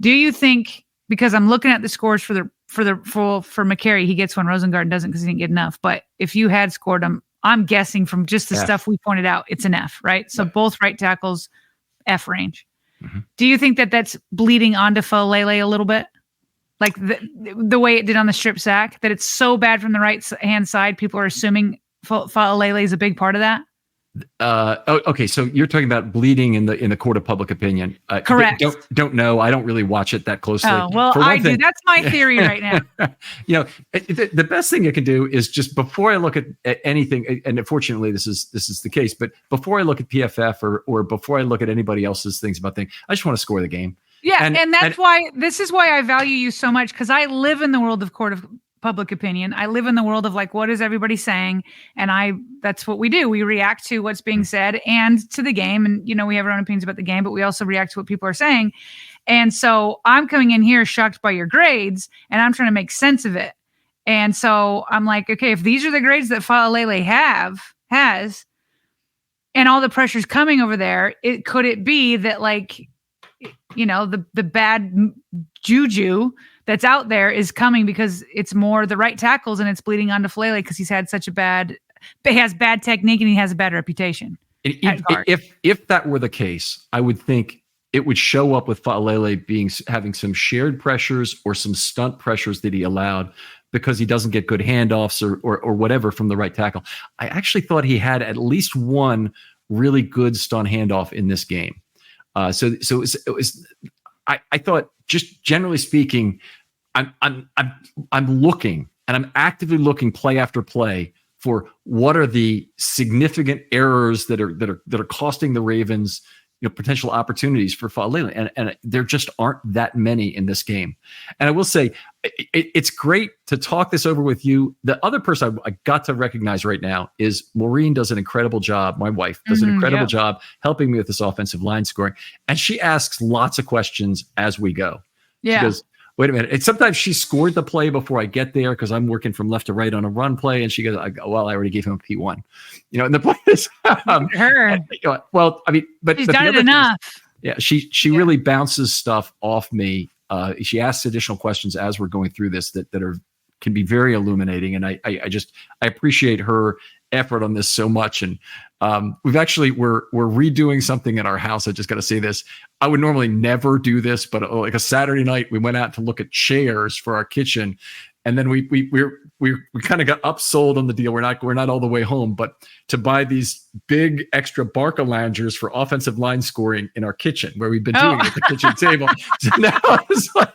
Do you think, because I'm looking at the scores for McCary, he gets one, Rosengard doesn't because he didn't get enough. But if you had scored him, I'm guessing from just the stuff we pointed out, it's an F, right? So both right tackles, F range. Mm-hmm. Do you think that that's bleeding onto Faalele a little bit? Like the way it did on the strip sack, that it's so bad from the right hand side, people are assuming Faalele is a big part of that? Okay, so you're talking about bleeding in the court of public opinion. Correct. Don't know. I don't really watch it that closely. Oh, well, I do. That's my theory right now. The best thing I can do is just before I look at anything, and unfortunately this is the case, but before I look at PFF or before I look at anybody else's things about things, I just want to score the game. Yeah, and that's why this is why I value you so much, because I live in the world of court of public opinion. I live in the world of like, what is everybody saying? And that's what we do. We react to what's being said and to the game. And, we have our own opinions about the game, but we also react to what people are saying. And so I'm coming in here shocked by your grades and I'm trying to make sense of it. And so I'm like, okay, if these are the grades that Faalele has, and all the pressure's coming over there, could it be that like, the bad juju that's out there is coming because it's more the right tackles and it's bleeding onto Faalele because he has bad technique and he has a bad reputation. If that were the case, I would think it would show up with Faalele having some shared pressures or some stunt pressures that he allowed because he doesn't get good handoffs or whatever from the right tackle. I actually thought he had at least one really good stunt handoff in this game. So it was. I thought, just generally speaking, I'm looking and I'm actively looking play after play for what are the significant errors that are costing the Ravens, potential opportunities for Faalele, and there just aren't that many in this game. And I will say, it's great to talk this over with you. The other person I got to recognize right now is Maureen does an incredible job. My wife does an incredible job helping me with this offensive line scoring, and she asks lots of questions as we go. Yeah. She goes, wait a minute. And sometimes she scored the play before I get there because I'm working from left to right on a run play. And she goes, well, I already gave him a P1, and the play is, her. Well, I mean, but she's done it enough. She really bounces stuff off me. She asks additional questions as we're going through this that can be very illuminating. And I appreciate her effort on this so much. And we're redoing something in our house. I just got to say this. I would normally never do this, but like a Saturday night, we went out to look at chairs for our kitchen. And then we kind of got upsold on the deal. We're not all the way home, but to buy these big extra Barca loungers for offensive line scoring in our kitchen, where we've been doing it at the kitchen table. So now it's like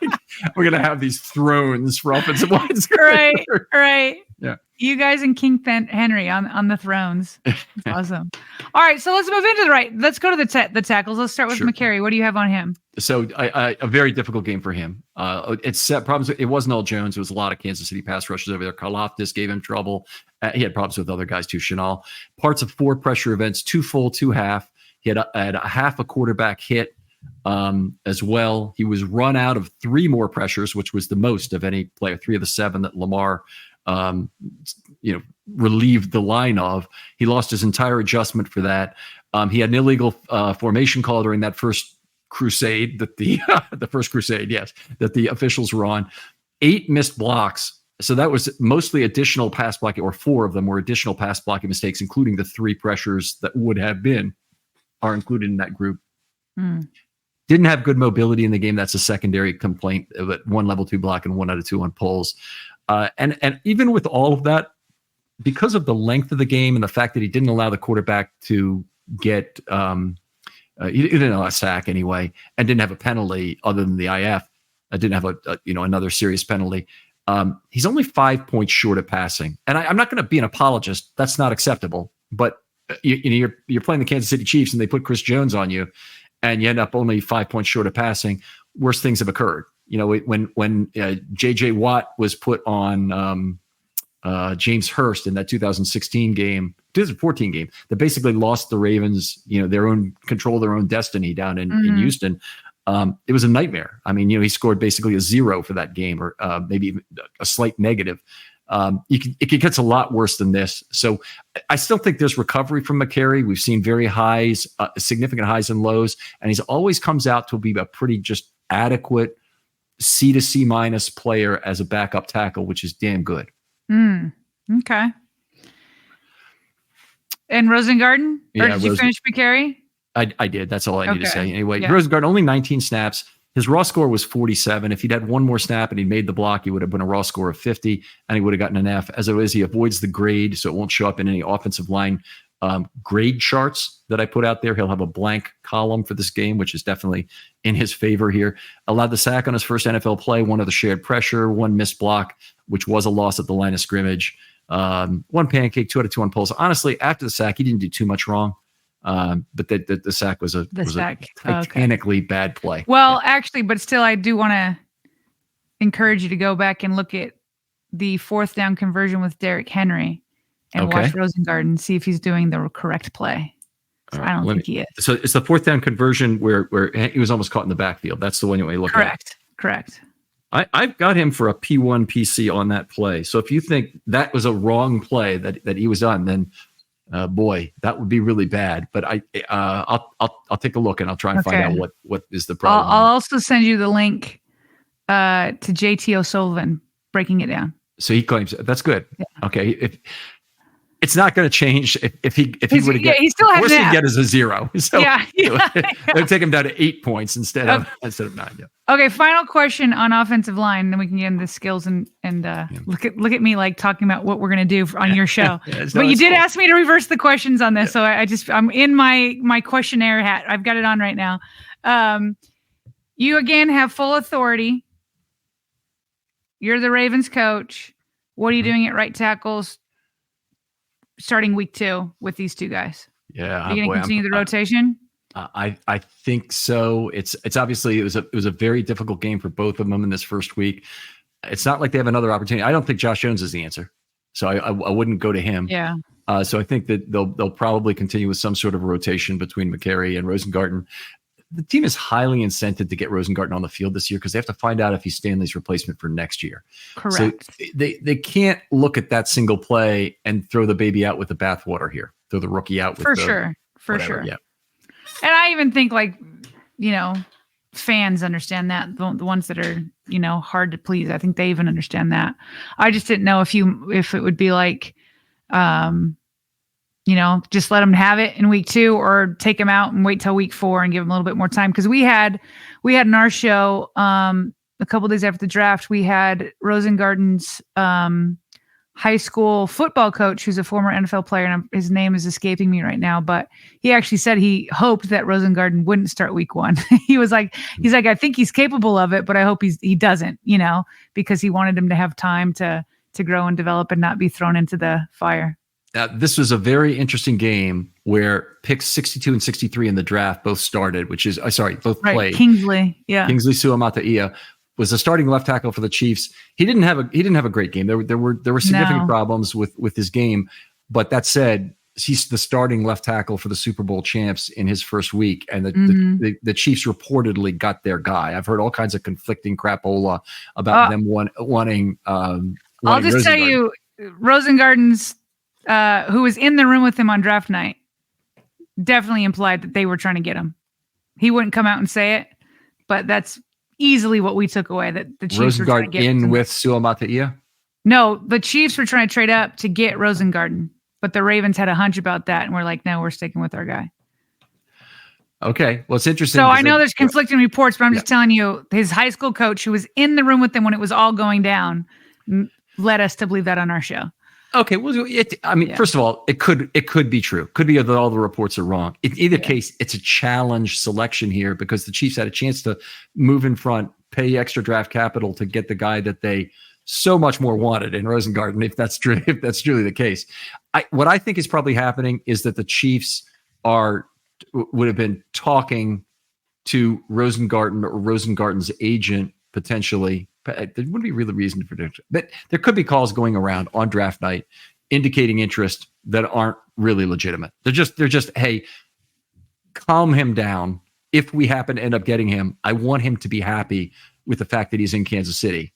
we're gonna have these thrones for offensive line scoring. Right. Yeah. You guys and King Henry on the thrones. That's awesome. All right, so let's move into the right. Let's go to the tackles. Let's start with McCary. What do you have on him? So a very difficult game for him. It's problems. It wasn't all Jones. It was a lot of Kansas City pass rushes over there. Karlaftis gave him trouble. He had problems with other guys too. Chenal. Parts of 4 pressure events, 2 full, 2 half. He had a half a quarterback hit as well. He was run out of 3 more pressures, which was the most of any player, 3 of the 7 that Lamar relieved the line of. He lost his entire adjustment for that. He had an illegal formation call during that first crusade that the first crusade, yes, that the officials were on. 8 missed blocks. So that was mostly additional pass blocking, or 4 of them were additional pass blocking mistakes, including the 3 pressures that would have been are included in that group. Didn't have good mobility in the game. That's a secondary complaint. But 1 level 2 block and 1 out of 2 on pulls. And even with all of that, because of the length of the game and the fact that he didn't allow the quarterback to get, he didn't allow a sack anyway, and didn't have a penalty other than the IF. Didn't have another serious penalty. He's only 5 points short of passing, and I'm not going to be an apologist. That's not acceptable. But you're playing the Kansas City Chiefs, and they put Chris Jones on you, and you end up only 5 points short of passing. Worse things have occurred. When J.J. Watt was put on James Hurst in that 2016 game, 2014 game, that basically lost the Ravens, control of their own destiny down in Houston. It was a nightmare. I mean, he scored basically a 0 for that game, or maybe even a slight negative. It gets a lot worse than this. So I still think there's recovery from Mekari. We've seen very highs, significant highs and lows, and he's always comes out to be a pretty just adequate C to C minus player as a backup tackle, which is damn good. Okay. And Rosengarten? Or did you finish Mekari? I did. That's all I need to say. Anyway, Rosengarten, only 19 snaps. His raw score was 47. If he'd had 1 more snap and he made the block, he would have been a raw score of 50, and he would have gotten an F. As it is, he avoids the grade, so it won't show up in any offensive line grade charts that I put out there. He'll have a blank column for this game, which is definitely in his favor here. Allowed the sack on his first NFL play, 1 of the shared pressure, 1 missed block, which was a loss at the line of scrimmage. 1 pancake, 2 out of 2 on pulls. Honestly, after the sack, he didn't do too much wrong. But the sack was a titanically bad play. Well, actually, but still, I do want to encourage you to go back and look at the 4th down conversion with Derrick Henry and watch Rosengarten, see if he's doing the correct play. So I don't think he is. So it's the 4th down conversion where he was almost caught in the backfield. That's the one you want to look at. Correct. I've got him for a P1 PC on that play. So if you think that was a wrong play that he was on, then boy, that would be really bad. But I'll take a look and I'll try and find out what is the problem. I'll also send you the link to JT O'Sullivan breaking it down. So he claims that's good. Yeah. Okay, if it's not going to change, if he would have he still has worst he'd get is a 0. So it'll take him down to 8 points instead of 9. Yeah. Okay, final question on offensive line, then we can get into skills and look at me like talking about what we're going to do on your show. But you did ask me to reverse the questions on this, so I'm in my questionnaire hat. I've got it on right now. You again have full authority. You're the Ravens coach. What are you doing at right tackles starting week 2 with these 2 guys? Yeah, are you going to continue the rotation? I think so. It's obviously it was a very difficult game for both of them in this first week. It's not like they have another opportunity. I don't think Josh Jones is the answer, so I wouldn't go to him. Yeah. So I think that they'll probably continue with some sort of rotation between Mekari and Rosengarten. The team is highly incented to get Rosengarten on the field this year because they have to find out if he's Stanley's replacement for next year. Correct. So they can't look at that single play and throw the baby out with the bathwater here. Throw the rookie out with for sure. Yeah. And I even think fans understand that, the ones that are hard to please. I think they even understand that. I just didn't know if it would be like, just let them have it in week 2 or take them out and wait till week 4 and give them a little bit more time. Cause we had in our show, a couple days after the draft, we had Rosengarten's, high school football coach, who's a former NFL player, and his name is escaping me right now, but he actually said he hoped that Rosengarten wouldn't start week 1. He's like, I think he's capable of it, but I hope he doesn't, because he wanted him to have time to grow and develop and not be thrown into the fire. This was a very interesting game where picks 62 and 63 in the draft both started, both played. Kingsley Suamataia was the starting left tackle for the Chiefs. He didn't have a great game. There were significant problems with his game. But that said, he's the starting left tackle for the Super Bowl champs in his first week, and the Chiefs reportedly got their guy. I've heard all kinds of conflicting crapola about them wanting. I'll just tell you, Rosengarten's, who was in the room with him on draft night, definitely implied that they were trying to get him. He wouldn't come out and say it, but that's easily what we took away, that the Chiefs were trying to get in with Suamataia? No, the Chiefs were trying to trade up to get Rosengarten, but the Ravens had a hunch about that, and we're like, no, we're sticking with our guy. Okay, well, it's interesting. So I know there's conflicting reports, but I'm just telling you, his high school coach, who was in the room with him when it was all going down, led us to believe that on our show. Okay, well, first of all, it could be true. Could be that all the reports are wrong. In either case, it's a challenge selection here because the Chiefs had a chance to move in front, pay extra draft capital to get the guy that they so much more wanted in Rosengarten. If that's truly the case, what I think is probably happening is that the Chiefs would have been talking to Rosengarten or Rosengarten's agent potentially. There wouldn't be really reason to predict, but there could be calls going around on draft night indicating interest that aren't really legitimate. They're just, hey, calm him down. If we happen to end up getting him, I want him to be happy with the fact that he's in Kansas City,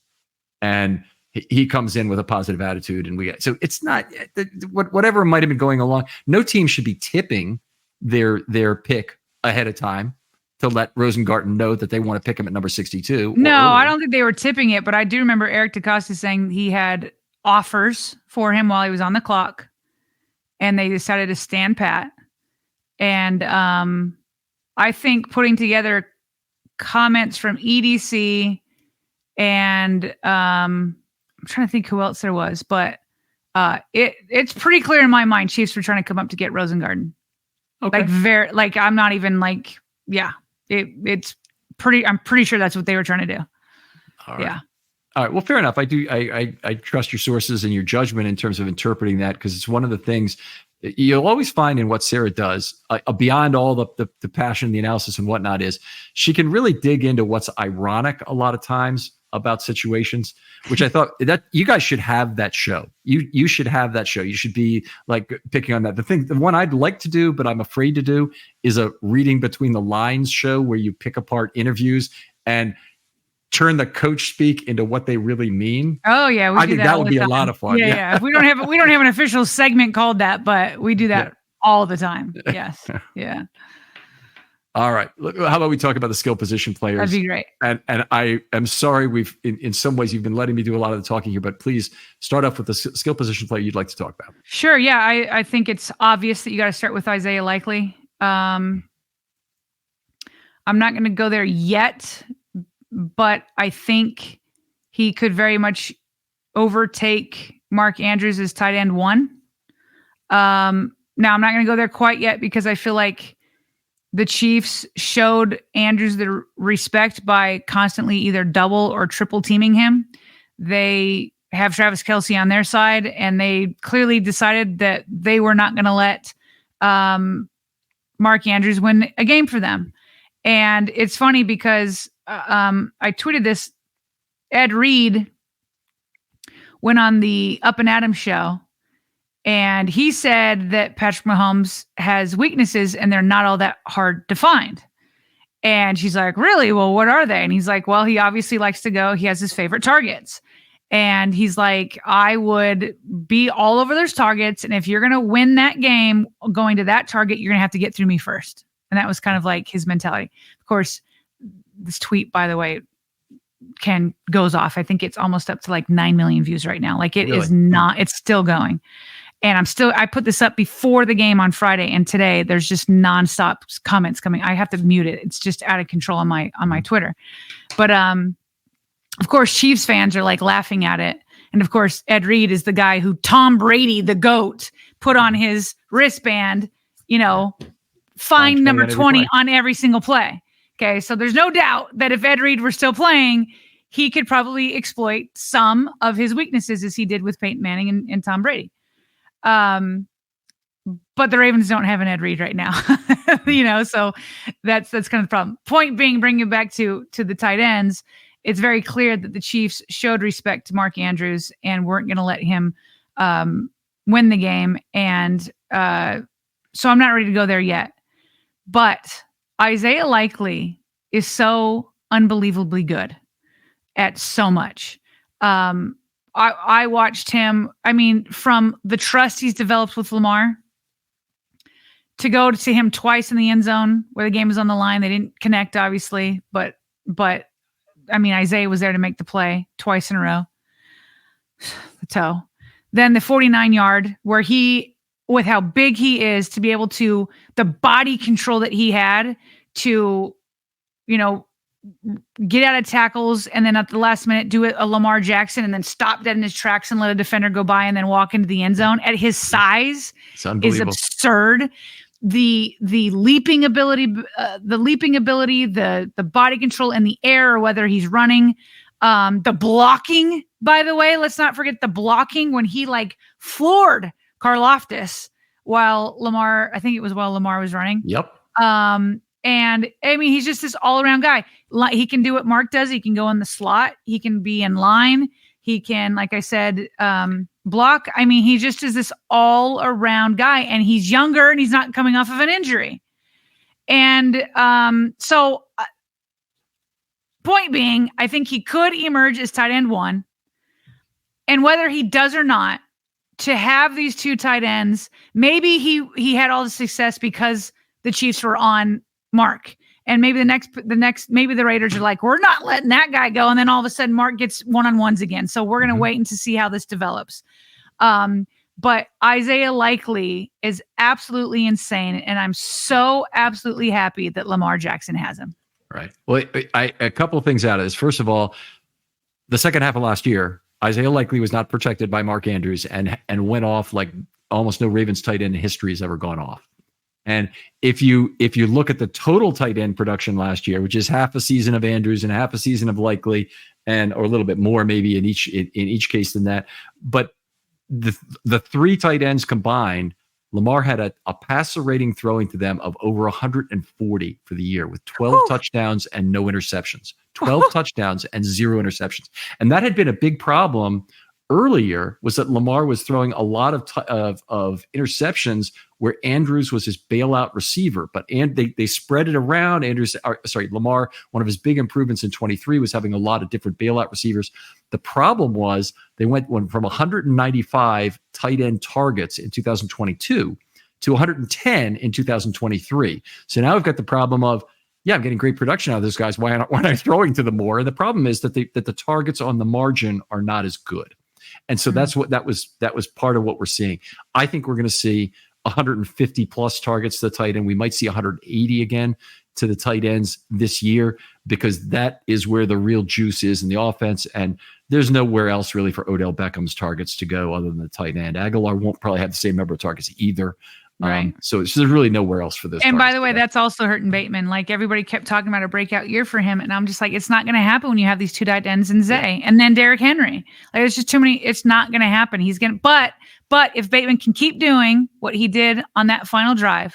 and he comes in with a positive attitude. And so it's not whatever might have been going along. No team should be tipping their pick ahead of time to let Rosengarten know that they want to pick him at number 62. No, I don't think they were tipping it, but I do remember Eric DeCosta saying he had offers for him while he was on the clock, and they decided to stand pat. And I think putting together comments from EDC and I'm trying to think who else there was, but it's pretty clear in my mind Chiefs were trying to come up to get Rosengarten. Okay. I'm not even like, it's pretty, I'm pretty sure that's what they were trying to do. All right. Yeah. All right. Well, fair enough. I trust your sources and your judgment in terms of interpreting that, because it's one of the things you'll always find in what Sarah does, beyond all the passion, the analysis and whatnot, is she can really dig into what's ironic a lot of times about situations, which I thought that you guys should have that show. You should have that show. You should be like picking on that. The one I'd like to do, but I'm afraid to do, is a reading between the lines show where you pick apart interviews and turn the coach speak into what they really mean. Oh yeah, I think that would be a lot of fun. Yeah. We don't have an official segment called that, but we do that all the time. Yes. Yeah. All right. How about we talk about the skill position players? That'd be great. And I am sorry we've in some ways you've been letting me do a lot of the talking here, but please start off with the skill position player you'd like to talk about. Sure. Yeah. I think it's obvious that you got to start with Isaiah Likely. I'm not going to go there yet, but I think he could very much overtake Mark Andrews as tight end 1. Now I'm not going to go there quite yet because I feel like the Chiefs showed Andrews the respect by constantly either double or triple teaming him. They have Travis Kelce on their side, and they clearly decided that they were not going to let Mark Andrews win a game for them. And it's funny because I tweeted this. Ed Reed went on the Up and Adams show, and he said that Patrick Mahomes has weaknesses and they're not all that hard to find. And she's like, really? Well, what are they? And he's like, well, he obviously likes to go. He has his favorite targets. And he's like, I would be all over those targets. And if you're going to win that game going to that target, you're going to have to get through me first. And that was kind of like his mentality. Of course, this tweet, by the way, goes off. I think it's almost up to like 9 million views right now. Like it's still going. And I put this up before the game on Friday, and today there's just nonstop comments coming. I have to mute it. It's just out of control on my Twitter. But of course, Chiefs fans are like laughing at it. And of course, Ed Reed is the guy who Tom Brady, the GOAT, put on his wristband, find number 20 on every single play. Okay, so there's no doubt that if Ed Reed were still playing, he could probably exploit some of his weaknesses as he did with Peyton Manning and Tom Brady. But the Ravens don't have an Ed Reed right now, so that's kind of the problem. Point being, bringing it back to the tight ends, it's very clear that the Chiefs showed respect to Mark Andrews and weren't going to let him win the game. And so I'm not ready to go there yet. But Isaiah Likely is so unbelievably good at so much. I watched him, I mean, from the trust he's developed with Lamar to go to see him twice in the end zone where the game was on the line. They didn't connect, obviously, but I mean, Isaiah was there to make the play twice in a row. The toe. Then the 49-yard where he, with how big he is, to be able to, the body control that he had to, get out of tackles and then at the last minute do a Lamar Jackson and then stop dead in his tracks and let a defender go by and then walk into the end zone at his size is absurd. The leaping ability, the body control in the air, or whether he's running, the blocking, by the way, let's not forget the blocking when he floored Karlaftis while Lamar was running. Yep. And I mean, he's just this all around guy. He can do what Mark does. He can go in the slot. He can be in line. He can, like I said, block. I mean, he just is this all around guy, and he's younger and he's not coming off of an injury. And so point being, I think he could emerge as tight end 1. And whether he does or not, to have these 2 tight ends, maybe he had all the success because the Chiefs were on Mark. And maybe maybe the Raiders are like, we're not letting that guy go. And then all of a sudden Mark gets one-on-ones again. So we're going to wait and to see how this develops. But Isaiah Likely is absolutely insane. And I'm so absolutely happy that Lamar Jackson has him. Right. Well, a couple of things out of this. First of all, the second half of last year, Isaiah Likely was not protected by Mark Andrews and went off like almost no Ravens tight end in history has ever gone off. And if you look at the total tight end production last year, which is half a season of Andrews and half a season of Likely, or a little bit more maybe in each case than that, but the 3 tight ends combined, Lamar had a passer rating throwing to them of over 140 for the year with 12 touchdowns and no interceptions. 12 touchdowns and 0 interceptions. And that had been a big problem earlier, was that Lamar was throwing a lot of interceptions where Andrews was his bailout receiver, but they spread it around. Lamar, one of his big improvements in 23 was having a lot of different bailout receivers. The problem was they went from 195 tight end targets in 2022 to 110 in 2023. So now we've got the problem of, I'm getting great production out of those guys. Why aren't I throwing to them more? And the problem is that the targets on the margin are not as good. And so that was part of what we're seeing. I think we're going to see 150 plus targets to the tight end. We might see 180 again to the tight ends this year, because that is where the real juice is in the offense. And there's nowhere else really for Odell Beckham's targets to go other than the tight end. Aguilar won't probably have the same number of targets either. Right. So there's really nowhere else for this. And by the way, that's also hurting Bateman. Like, everybody kept talking about a breakout year for him. And I'm just like, it's not going to happen when you have these 2 tight ends and Zay and then Derrick Henry. Like, it's just too many. It's not going to happen. But if Bateman can keep doing what he did on that final drive,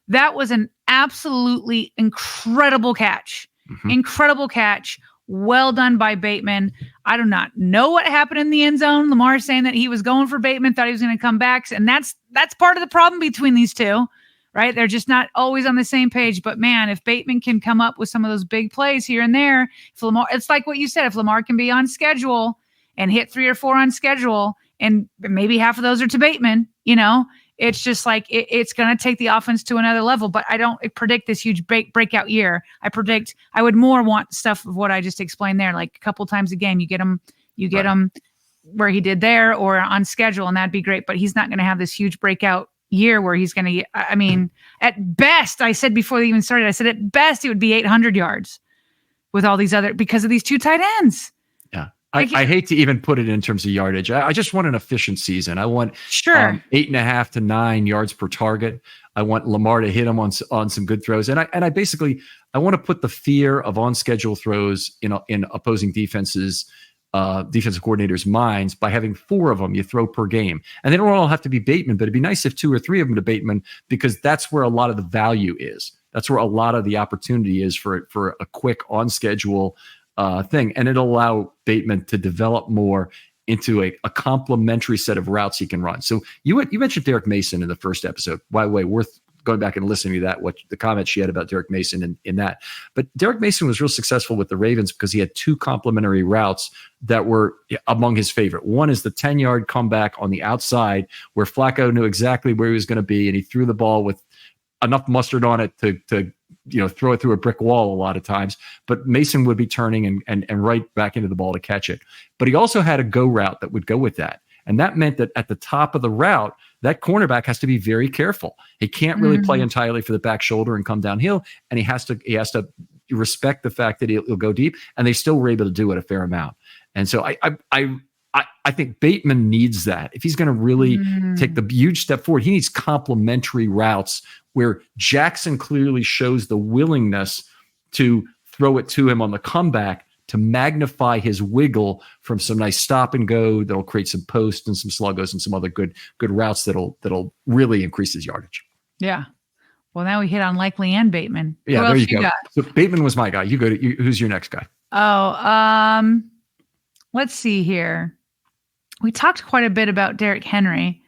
that was an absolutely incredible catch. Incredible catch. Well done by Bateman. I do not know what happened in the end zone. Lamar saying that he was going for Bateman, thought he was going to come back. And that's part of the problem between these two, right? They're just not always on the same page. But man, if Bateman can come up with some of those big plays here and there, if Lamar, it's like what you said, if Lamar can be on schedule and hit 3 or 4 on schedule, and maybe half of those are to Bateman, it's just like it's going to take the offense to another level. But I don't predict this huge breakout year. I would more want stuff of what I just explained there, like a couple times a game. You get him where he did there or on schedule, and that'd be great. But he's not going to have this huge breakout year where he's going to. I mean, at best, I said before they even started, I said at best it would be 800 yards with all these because of these 2 tight ends. Yeah. I hate to even put it in terms of yardage. I just want an efficient season. I want 8.5 to 9 yards per target. I want Lamar to hit him on some good throws. And I basically want to put the fear of on schedule throws in opposing defensive coordinators' minds by having 4 of them you throw per game. And they don't all have to be Bateman, but it'd be nice if 2 or 3 of them to Bateman, because that's where a lot of the value is. That's where a lot of the opportunity is for a quick on schedule thing, and it'll allow Bateman to develop more a complementary set of routes he can run. So you mentioned Derek Mason in the first episode. By the way, worth going back and listening to that, what the comments she had about Derek Mason in that. But Derek Mason was real successful with the Ravens because he had two complementary routes that were among his favorite. One is the 10-yard comeback on the outside where Flacco knew exactly where he was going to be, and he threw the ball with enough mustard on it to throw it through a brick wall a lot of times. But Mason would be turning and right back into the ball to catch it. But he also had a go route that would go with that. And that meant that at the top of the route, that cornerback has to be very careful. He can't really play entirely for the back shoulder and come downhill, and he has to respect the fact that he'll go deep. And they still were able to do it a fair amount. And so I think Bateman needs that. If he's going to really take the huge step forward, he needs complementary routes where Jackson clearly shows the willingness to throw it to him on the comeback to magnify his wiggle from some nice stop and go that'll create some post and some sluggos and some other good routes that'll really increase his yardage. Yeah. Well, now we hit on Likely and Bateman. Yeah, Who there else you go. got? So Bateman was my guy. You go to who's your next guy? Oh, let's see here. We talked quite a bit about Derrick Henry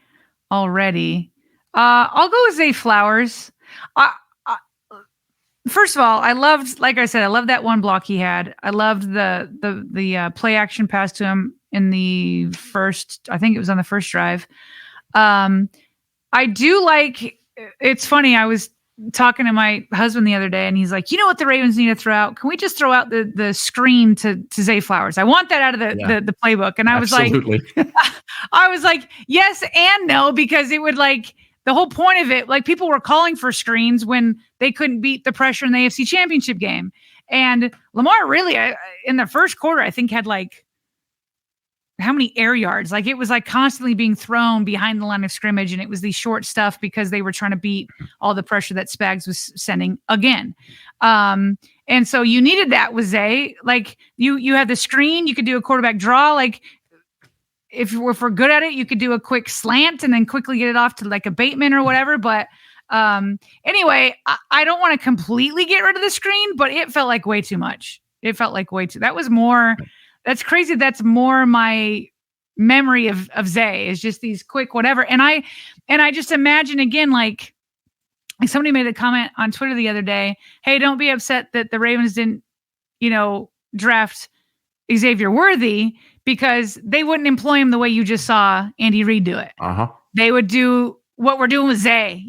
already. I'll go with Zay Flowers. First of all, I loved that one block he had. I loved the play action pass to him in the first, I think it was on the first drive. I do like, it's funny, I was talking to my husband the other day and he's like, you know what the Ravens need to throw out? Can we just throw out the screen to Zay Flowers? I want that out of the playbook. And I was Absolutely. I was like, yes and no, because it would the whole point of it, people were calling for screens when they couldn't beat the pressure in the AFC Championship game. And Lamar really, in the first quarter, I think had how many air yards? It was constantly being thrown behind the line of scrimmage. And it was the short stuff because they were trying to beat all the pressure that Spags was sending again. And so you needed that with Zay. You had the screen, you could do a quarterback draw. If we're good at it, you could do a quick slant and then quickly get it off to a Bateman or whatever. But anyway, I don't want to completely get rid of the screen, but it felt like way too much. It felt like way too. That's crazy. That's more my memory of Zay is just these quick whatever. And I just imagine again, somebody made a comment on Twitter the other day. Hey, don't be upset that the Ravens didn't, draft Xavier Worthy, because they wouldn't employ him the way you just saw Andy Reid do it. They would do what we're doing with Zay,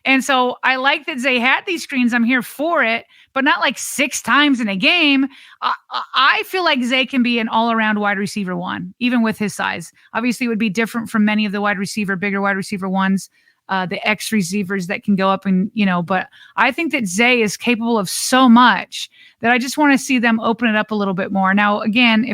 And so I like that Zay had these screens. I'm here for it, but not 6 times in a game. I feel like Zay can be an all-around wide receiver one, even with his size. Obviously, it would be different from many of the bigger wide receiver ones, the X receivers that can go up and, but I think that Zay is capable of so much that I just want to see them open it up a little bit more. Now, again,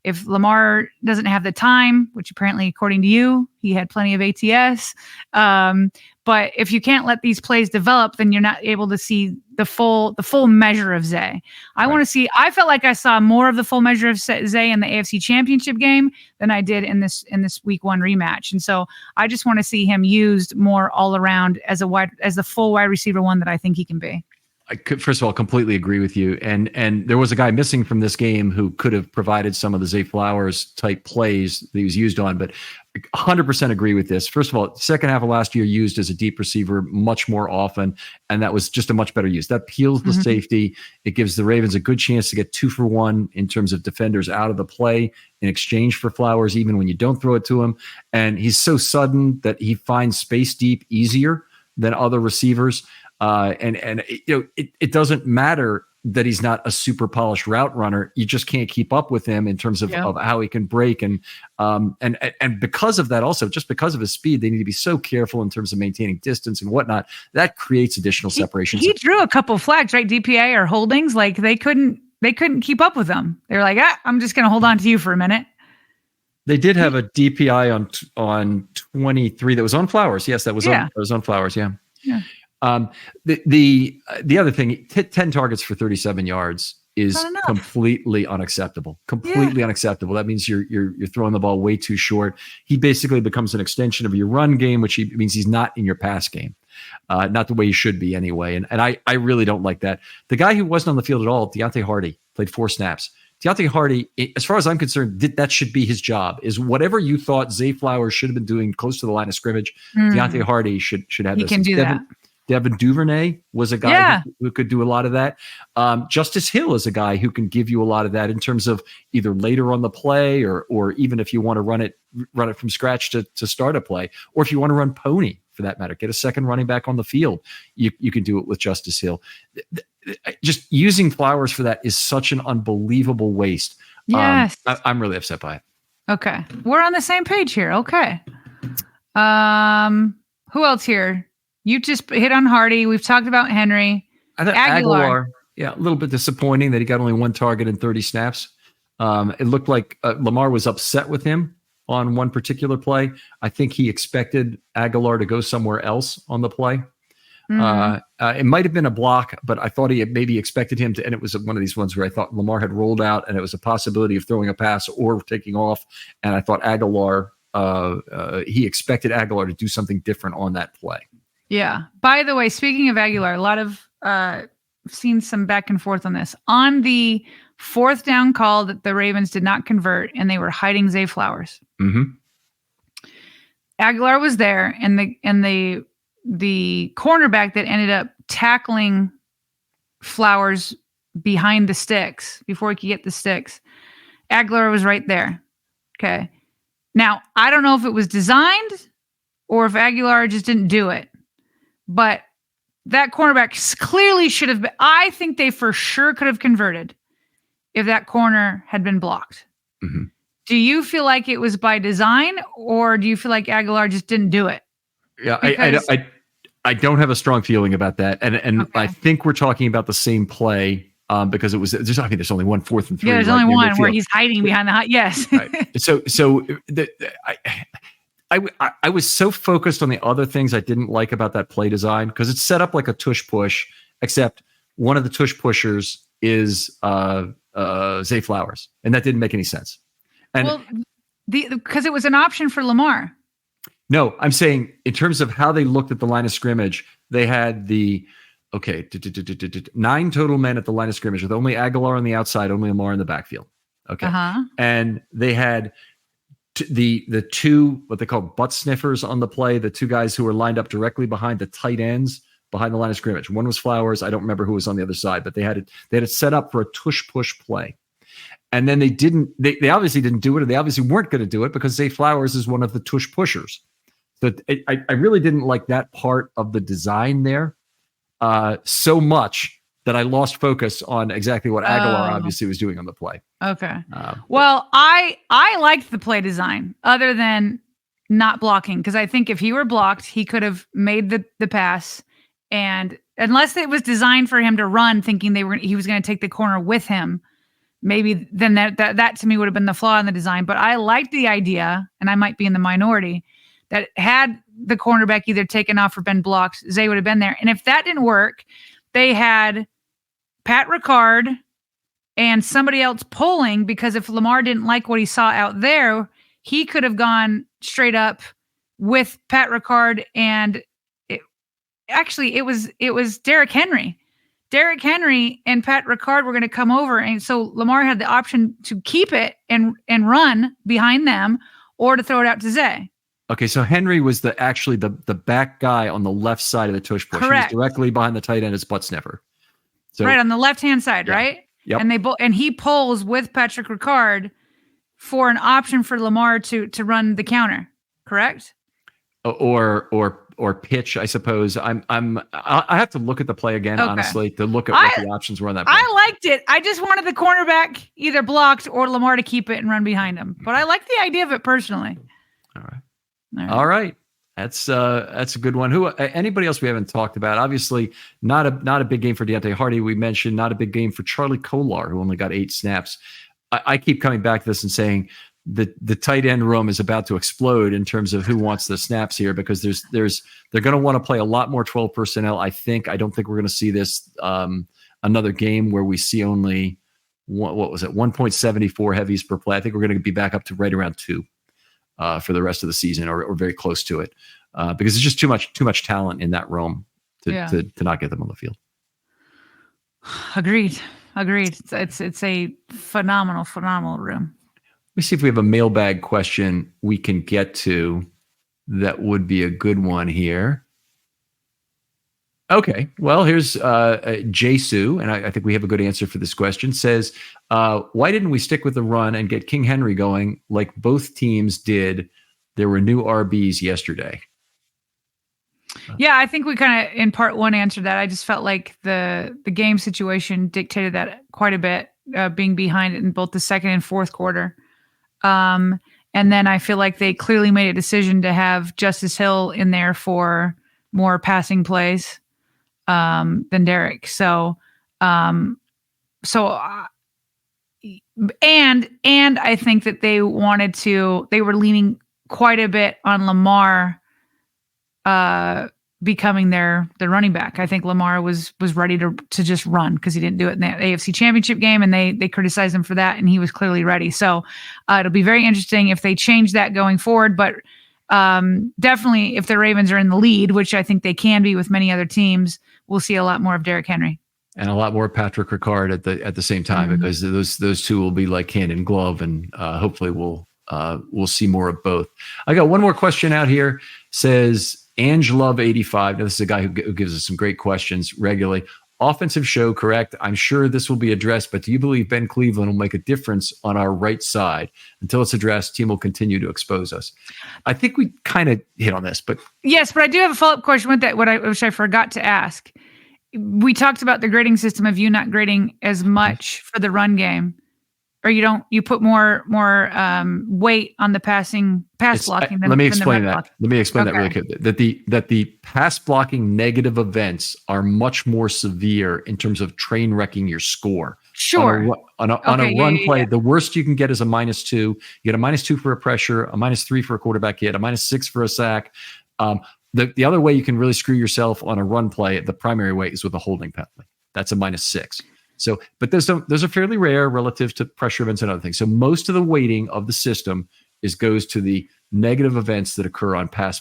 if Lamar doesn't have the time, which apparently, according to you, he had plenty of ATS. But if you can't let these plays develop, then you're not able to see the full measure of Zay. I felt like I saw more of the full measure of Zay in the AFC Championship game than I did in this Week 1 rematch. And so I just want to see him used more all around as the full wide receiver one that I think he can be. I could, first of all, completely agree with you. And there was a guy missing from this game who could have provided some of the Zay Flowers type plays that he was used on, but 100% agree with this. First of all, second half of last year used as a deep receiver much more often, and that was just a much better use. That peels the safety. It gives the Ravens a good chance to get 2 for 1 in terms of defenders out of the play in exchange for Flowers, even when you don't throw it to him. And he's so sudden that he finds space deep easier than other receivers. It doesn't matter that he's not a super polished route runner. You just can't keep up with him in terms of how he can break. And because of that, also, just because of his speed, they need to be so careful in terms of maintaining distance and whatnot. That creates additional separation. He drew a couple flags, right? DPA or holdings. They couldn't keep up with him. They were like, I'm just going to hold on to you for a minute. They did have a DPI on 23 that was on Flowers. Yes, that was on Flowers. Yeah. The other thing, 10 targets for 37 yards is completely unacceptable. Unacceptable. That means you're throwing the ball way too short. He basically becomes an extension of your run game, which means he's not in your pass game. Not the way he should be anyway. And I really don't like that. The guy who wasn't on the field at all, Deontay Hardy, played 4 snaps. Deontay Hardy, as far as I'm concerned, that should be his job. Is whatever you thought Zay Flowers should have been doing close to the line of scrimmage, Deontay Hardy should have. He can do that. Devin Duvernay was a guy who could do a lot of that. Justice Hill is a guy who can give you a lot of that in terms of either later on the play or even if you want to run it from scratch to start a play, or if you want to run pony for that matter, get a second running back on the field. You can do it with Justice Hill. Just using Flowers for that is such an unbelievable waste. Yes. I'm really upset by it. Okay. We're on the same page here. Okay. Who else here? You just hit on Hardy. We've talked about Henry. I thought Aguilar, a little bit disappointing that he got only one target in 30 snaps. It looked like Lamar was upset with him on one particular play. I think he expected Aguilar to go somewhere else on the play. It might have been a block, but I thought he had maybe expected him to, and it was one of these ones where I thought Lamar had rolled out and it was a possibility of throwing a pass or taking off. And I thought Aguilar, he expected Aguilar to do something different on that play. Yeah. By the way, speaking of Aguilar, a lot of seen some back and forth on this. On the fourth down call that the Ravens did not convert and they were hiding Zay Flowers. Mm-hmm. Aguilar was there, and the cornerback that ended up tackling Flowers behind the sticks before he could get the sticks, Aguilar was right there. Okay. Now, I don't know if it was designed or if Aguilar just didn't do it, but that cornerback clearly should have been. I think they for sure could have converted if that corner had been blocked. Mm-hmm. Do you feel like it was by design, or do you feel like Aguilar just didn't do it? Yeah, I don't have a strong feeling about that, and okay. I think we're talking about the same play because it was. There's only one 4th and 3. Yeah, there's only one where he's hiding behind the hut. Yes. Right. So I was so focused on the other things I didn't like about that play design because it's set up like a tush push, except one of the tush pushers is Zay Flowers, and that didn't make any sense. And because it was an option for Lamar. No, I'm saying in terms of how they looked at the line of scrimmage, they had 9 total men at the line of scrimmage with only Aguilar on the outside, only Lamar in the backfield. Okay. Uh-huh. And they had the two, what they call butt sniffers on the play, the 2 guys who were lined up directly behind the tight ends behind the line of scrimmage. One was Flowers. I don't remember who was on the other side, but they had it set up for a tush push play. And then they obviously didn't do it, or they obviously weren't going to do it because Zay Flowers is one of the tush pushers. So I really didn't like that part of the design there so much that I lost focus on exactly what Aguilar obviously was doing on the play. Okay. Well, I liked the play design other than not blocking, because I think if he were blocked, he could have made the pass. And unless it was designed for him to run thinking he was going to take the corner with him, maybe then that to me would have been the flaw in the design. But I liked the idea, and I might be in the minority, that had the cornerback either taken off or been blocked, Zay would have been there. And if that didn't work, they had Pat Ricard and somebody else pulling, because if Lamar didn't like what he saw out there, he could have gone straight up with Pat Ricard, and it was Derrick Henry. Derrick Henry and Pat Ricard were going to come over, and so Lamar had the option to keep it and run behind them, or to throw it out to Zay. Okay, so Henry was actually the back guy on the left side of the tush push. Correct. He was directly behind the tight end as butt sniffer. So, right on the left-hand side, yeah. right? Yep. And he pulls with Patrick Ricard for an option for Lamar to run the counter, correct? Or pitch, I suppose. I have to look at the play again, okay. honestly, to look at what the options were on that play. I liked it. I just wanted the cornerback either blocked or Lamar to keep it and run behind him. But I like the idea of it personally. All right. That's a good one. Who? Anybody else we haven't talked about? Obviously, not a big game for Deontay Hardy. We mentioned not a big game for Charlie Kolar, who only got 8 snaps. I keep coming back to this and saying the tight end room is about to explode in terms of who wants the snaps here, because they're going to want to play a lot more 12 personnel. I don't think we're going to see this another game where we see only 1.74 heavies per play. I think we're going to be back up to right around 2. For the rest of the season, or very close to it, because there's just too much talent in that realm to not get them on the field. Agreed. agreed. It's a phenomenal room. Let me see if we have a mailbag question we can get to. That would be a good one here. Okay, well, here's Jay-Sue, and I think we have a good answer for this question. Says, why didn't we stick with the run and get King Henry going like both teams did? There were new RBs yesterday. Yeah, I think we kind of in part one answered that. I just felt like the game situation dictated that quite a bit, being behind it in both the second and fourth quarter. And then I feel like they clearly made a decision to have Justice Hill in there for more passing plays than Derek. And I think that they were leaning quite a bit on Lamar becoming the running back. I think Lamar was ready to just run because he didn't do it in the AFC Championship game, and they criticized him for that, and he was clearly ready. So it'll be very interesting if they change that going forward. But definitely, if the Ravens are in the lead, which I think they can be with many other teams, we'll see a lot more of Derrick Henry and a lot more Patrick Ricard at the same time, because those two will be like hand in glove, and hopefully we'll see more of both. I got one more question out here. Says Angelove85. Now, this is a guy who gives us some great questions regularly. Offensive show, correct? I'm sure this will be addressed, but do you believe Ben Cleveland will make a difference on our right side? Until it's addressed, team will continue to expose us. I think we kind of hit on this, but yes, but I do have a follow-up question with that, which I forgot to ask. We talked about the grading system of you not grading as much for the run game, or you put more weight on the pass blocking. Let me explain that. Let me explain that really quick. That the pass blocking negative events are much more severe in terms of train wrecking your score. Sure. On a run play, the worst you can get is a -2. You get a -2 for a pressure, a -3 for a quarterback hit, a -6 for a sack. The other way you can really screw yourself on a run play, the primary way, is with a holding penalty. That's a -6. So, but those are fairly rare relative to pressure events and other things. So most of the weighting of the system goes to the negative events that occur on pass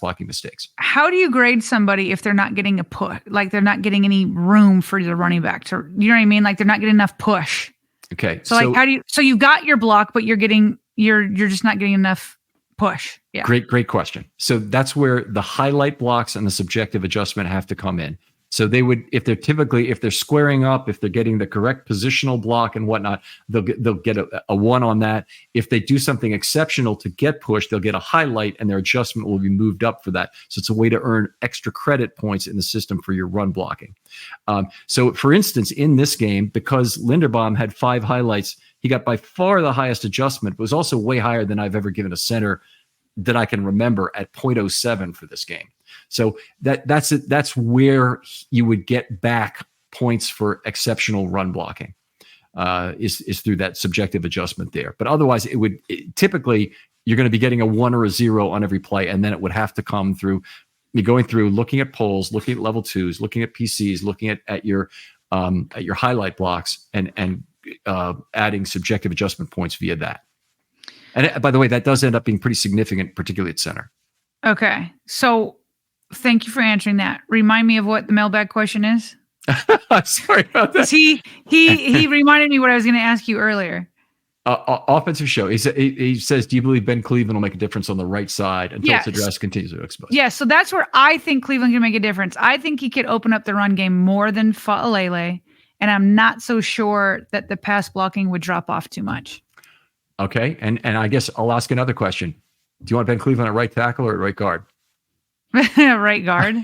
blocking mistakes. How do you grade somebody if they're not getting a push? Like they're not getting any room for the running back to, you know what I mean? Like they're not getting enough push. Okay. So like, so you got your block, but you're just not getting enough push. Yeah. Great question. So that's where the highlight blocks and the subjective adjustment have to come in. So they would, if they're squaring up, if they're getting the correct positional block and whatnot, they'll get a 1 on that. If they do something exceptional to get pushed, they'll get a highlight, and their adjustment will be moved up for that. So it's a way to earn extra credit points in the system for your run blocking. So for instance, in this game, because Linderbaum had 5 highlights, he got by far the highest adjustment, but was also way higher than I've ever given a center that I can remember at 0.07 for this game. So that's where you would get back points for exceptional run blocking, is through that subjective adjustment there. But otherwise, typically you're going to be getting a 1 or a 0 on every play, and then it would have to come through me going through, looking at polls, looking at level 2s, looking at PCs, looking at your highlight blocks, and adding subjective adjustment points via that. And by the way, that does end up being pretty significant, particularly at center. Okay, so thank you for answering that. Remind me of what the mailbag question is. Sorry about that. He reminded me what I was going to ask you earlier. Offensive show. He says, do you believe Ben Cleveland will make a difference on the right side until it's addressed continues to expose? Yeah, so that's where I think Cleveland can make a difference. I think he could open up the run game more than Fa'alele, and I'm not so sure that the pass blocking would drop off too much. Okay, and I guess I'll ask another question. Do you want Ben Cleveland at right tackle or at right guard? Right guard.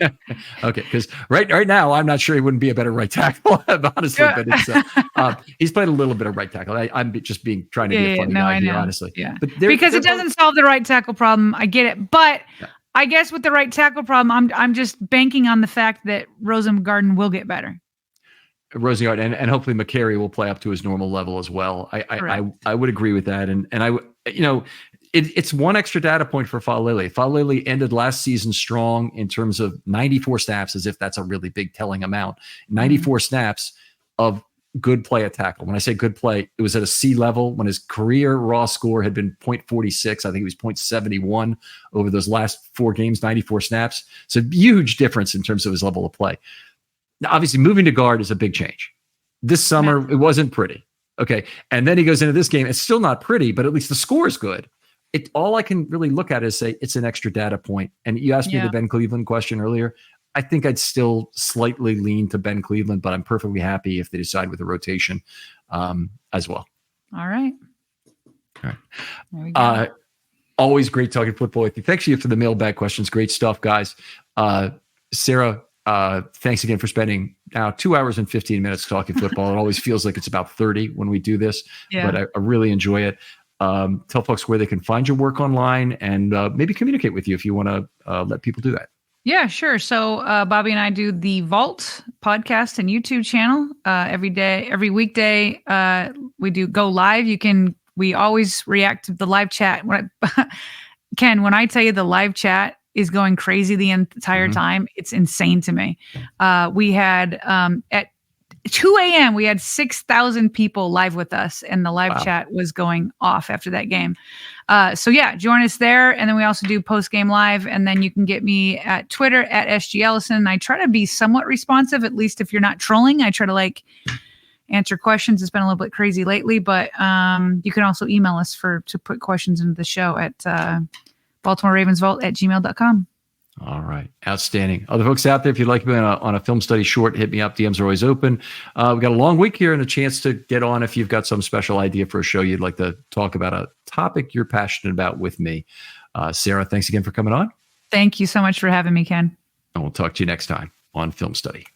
Okay, because right now I'm not sure he wouldn't be a better right tackle, honestly. But it's he's played a little bit of right tackle. I'm just trying to be a funny guy here, honestly. Yeah, but because it doesn't solve the right tackle problem. I get it, but I guess with the right tackle problem, I'm just banking on the fact that Rosengarten will get better. Rosengarten and hopefully McCary will play up to his normal level as well. I would agree with that, and I it's one extra data point for Fa'alele. Fa'alele ended last season strong in terms of 94 snaps, as if that's a really big telling amount. 94 snaps of good play at tackle. When I say good play, it was at a C level when his career raw score had been 0.46. I think it was 0.71 over those last 4 games, 94 snaps. So huge difference in terms of his level of play. Now, obviously, moving to guard is a big change. This summer, it wasn't pretty. Okay. And then he goes into this game. It's still not pretty, but at least the score is good. All I can really look at is say it's an extra data point. And you asked me the Ben Cleveland question earlier. I think I'd still slightly lean to Ben Cleveland, but I'm perfectly happy if they decide with a rotation as well. All right. There we go. Always great talking football with you. Thanks you for the mailbag questions. Great stuff, guys. Sarah, thanks again for spending now 2 hours and 15 minutes talking football. It always feels like it's about 30 when we do this, but I really enjoy it. Tell folks where they can find your work online and maybe communicate with you if you want to let people do that. Yeah, sure. So Bobby and I do the Vault podcast and YouTube channel every weekday. We do go live. We always react to the live chat. Ken, when I tell you the live chat is going crazy the entire time, it's insane to me. We had at 2 a.m. we had 6,000 people live with us, and the live chat was going off after that game. So yeah, join us there. And then we also do post-game live. And then you can get me at Twitter at SG Ellison. I try to be somewhat responsive, at least if you're not trolling. I try to answer questions. It's been a little bit crazy lately, but you can also email us to put questions into the show at BaltimoreRavensVault@gmail.com. All right. Outstanding. Other folks out there, if you'd like to be on a film study short, hit me up. DMs are always open. We've got a long week here and a chance to get on if you've got some special idea for a show you'd like to talk about, a topic you're passionate about with me. Sarah, thanks again for coming on. Thank you so much for having me, Ken. And we'll talk to you next time on Film Study.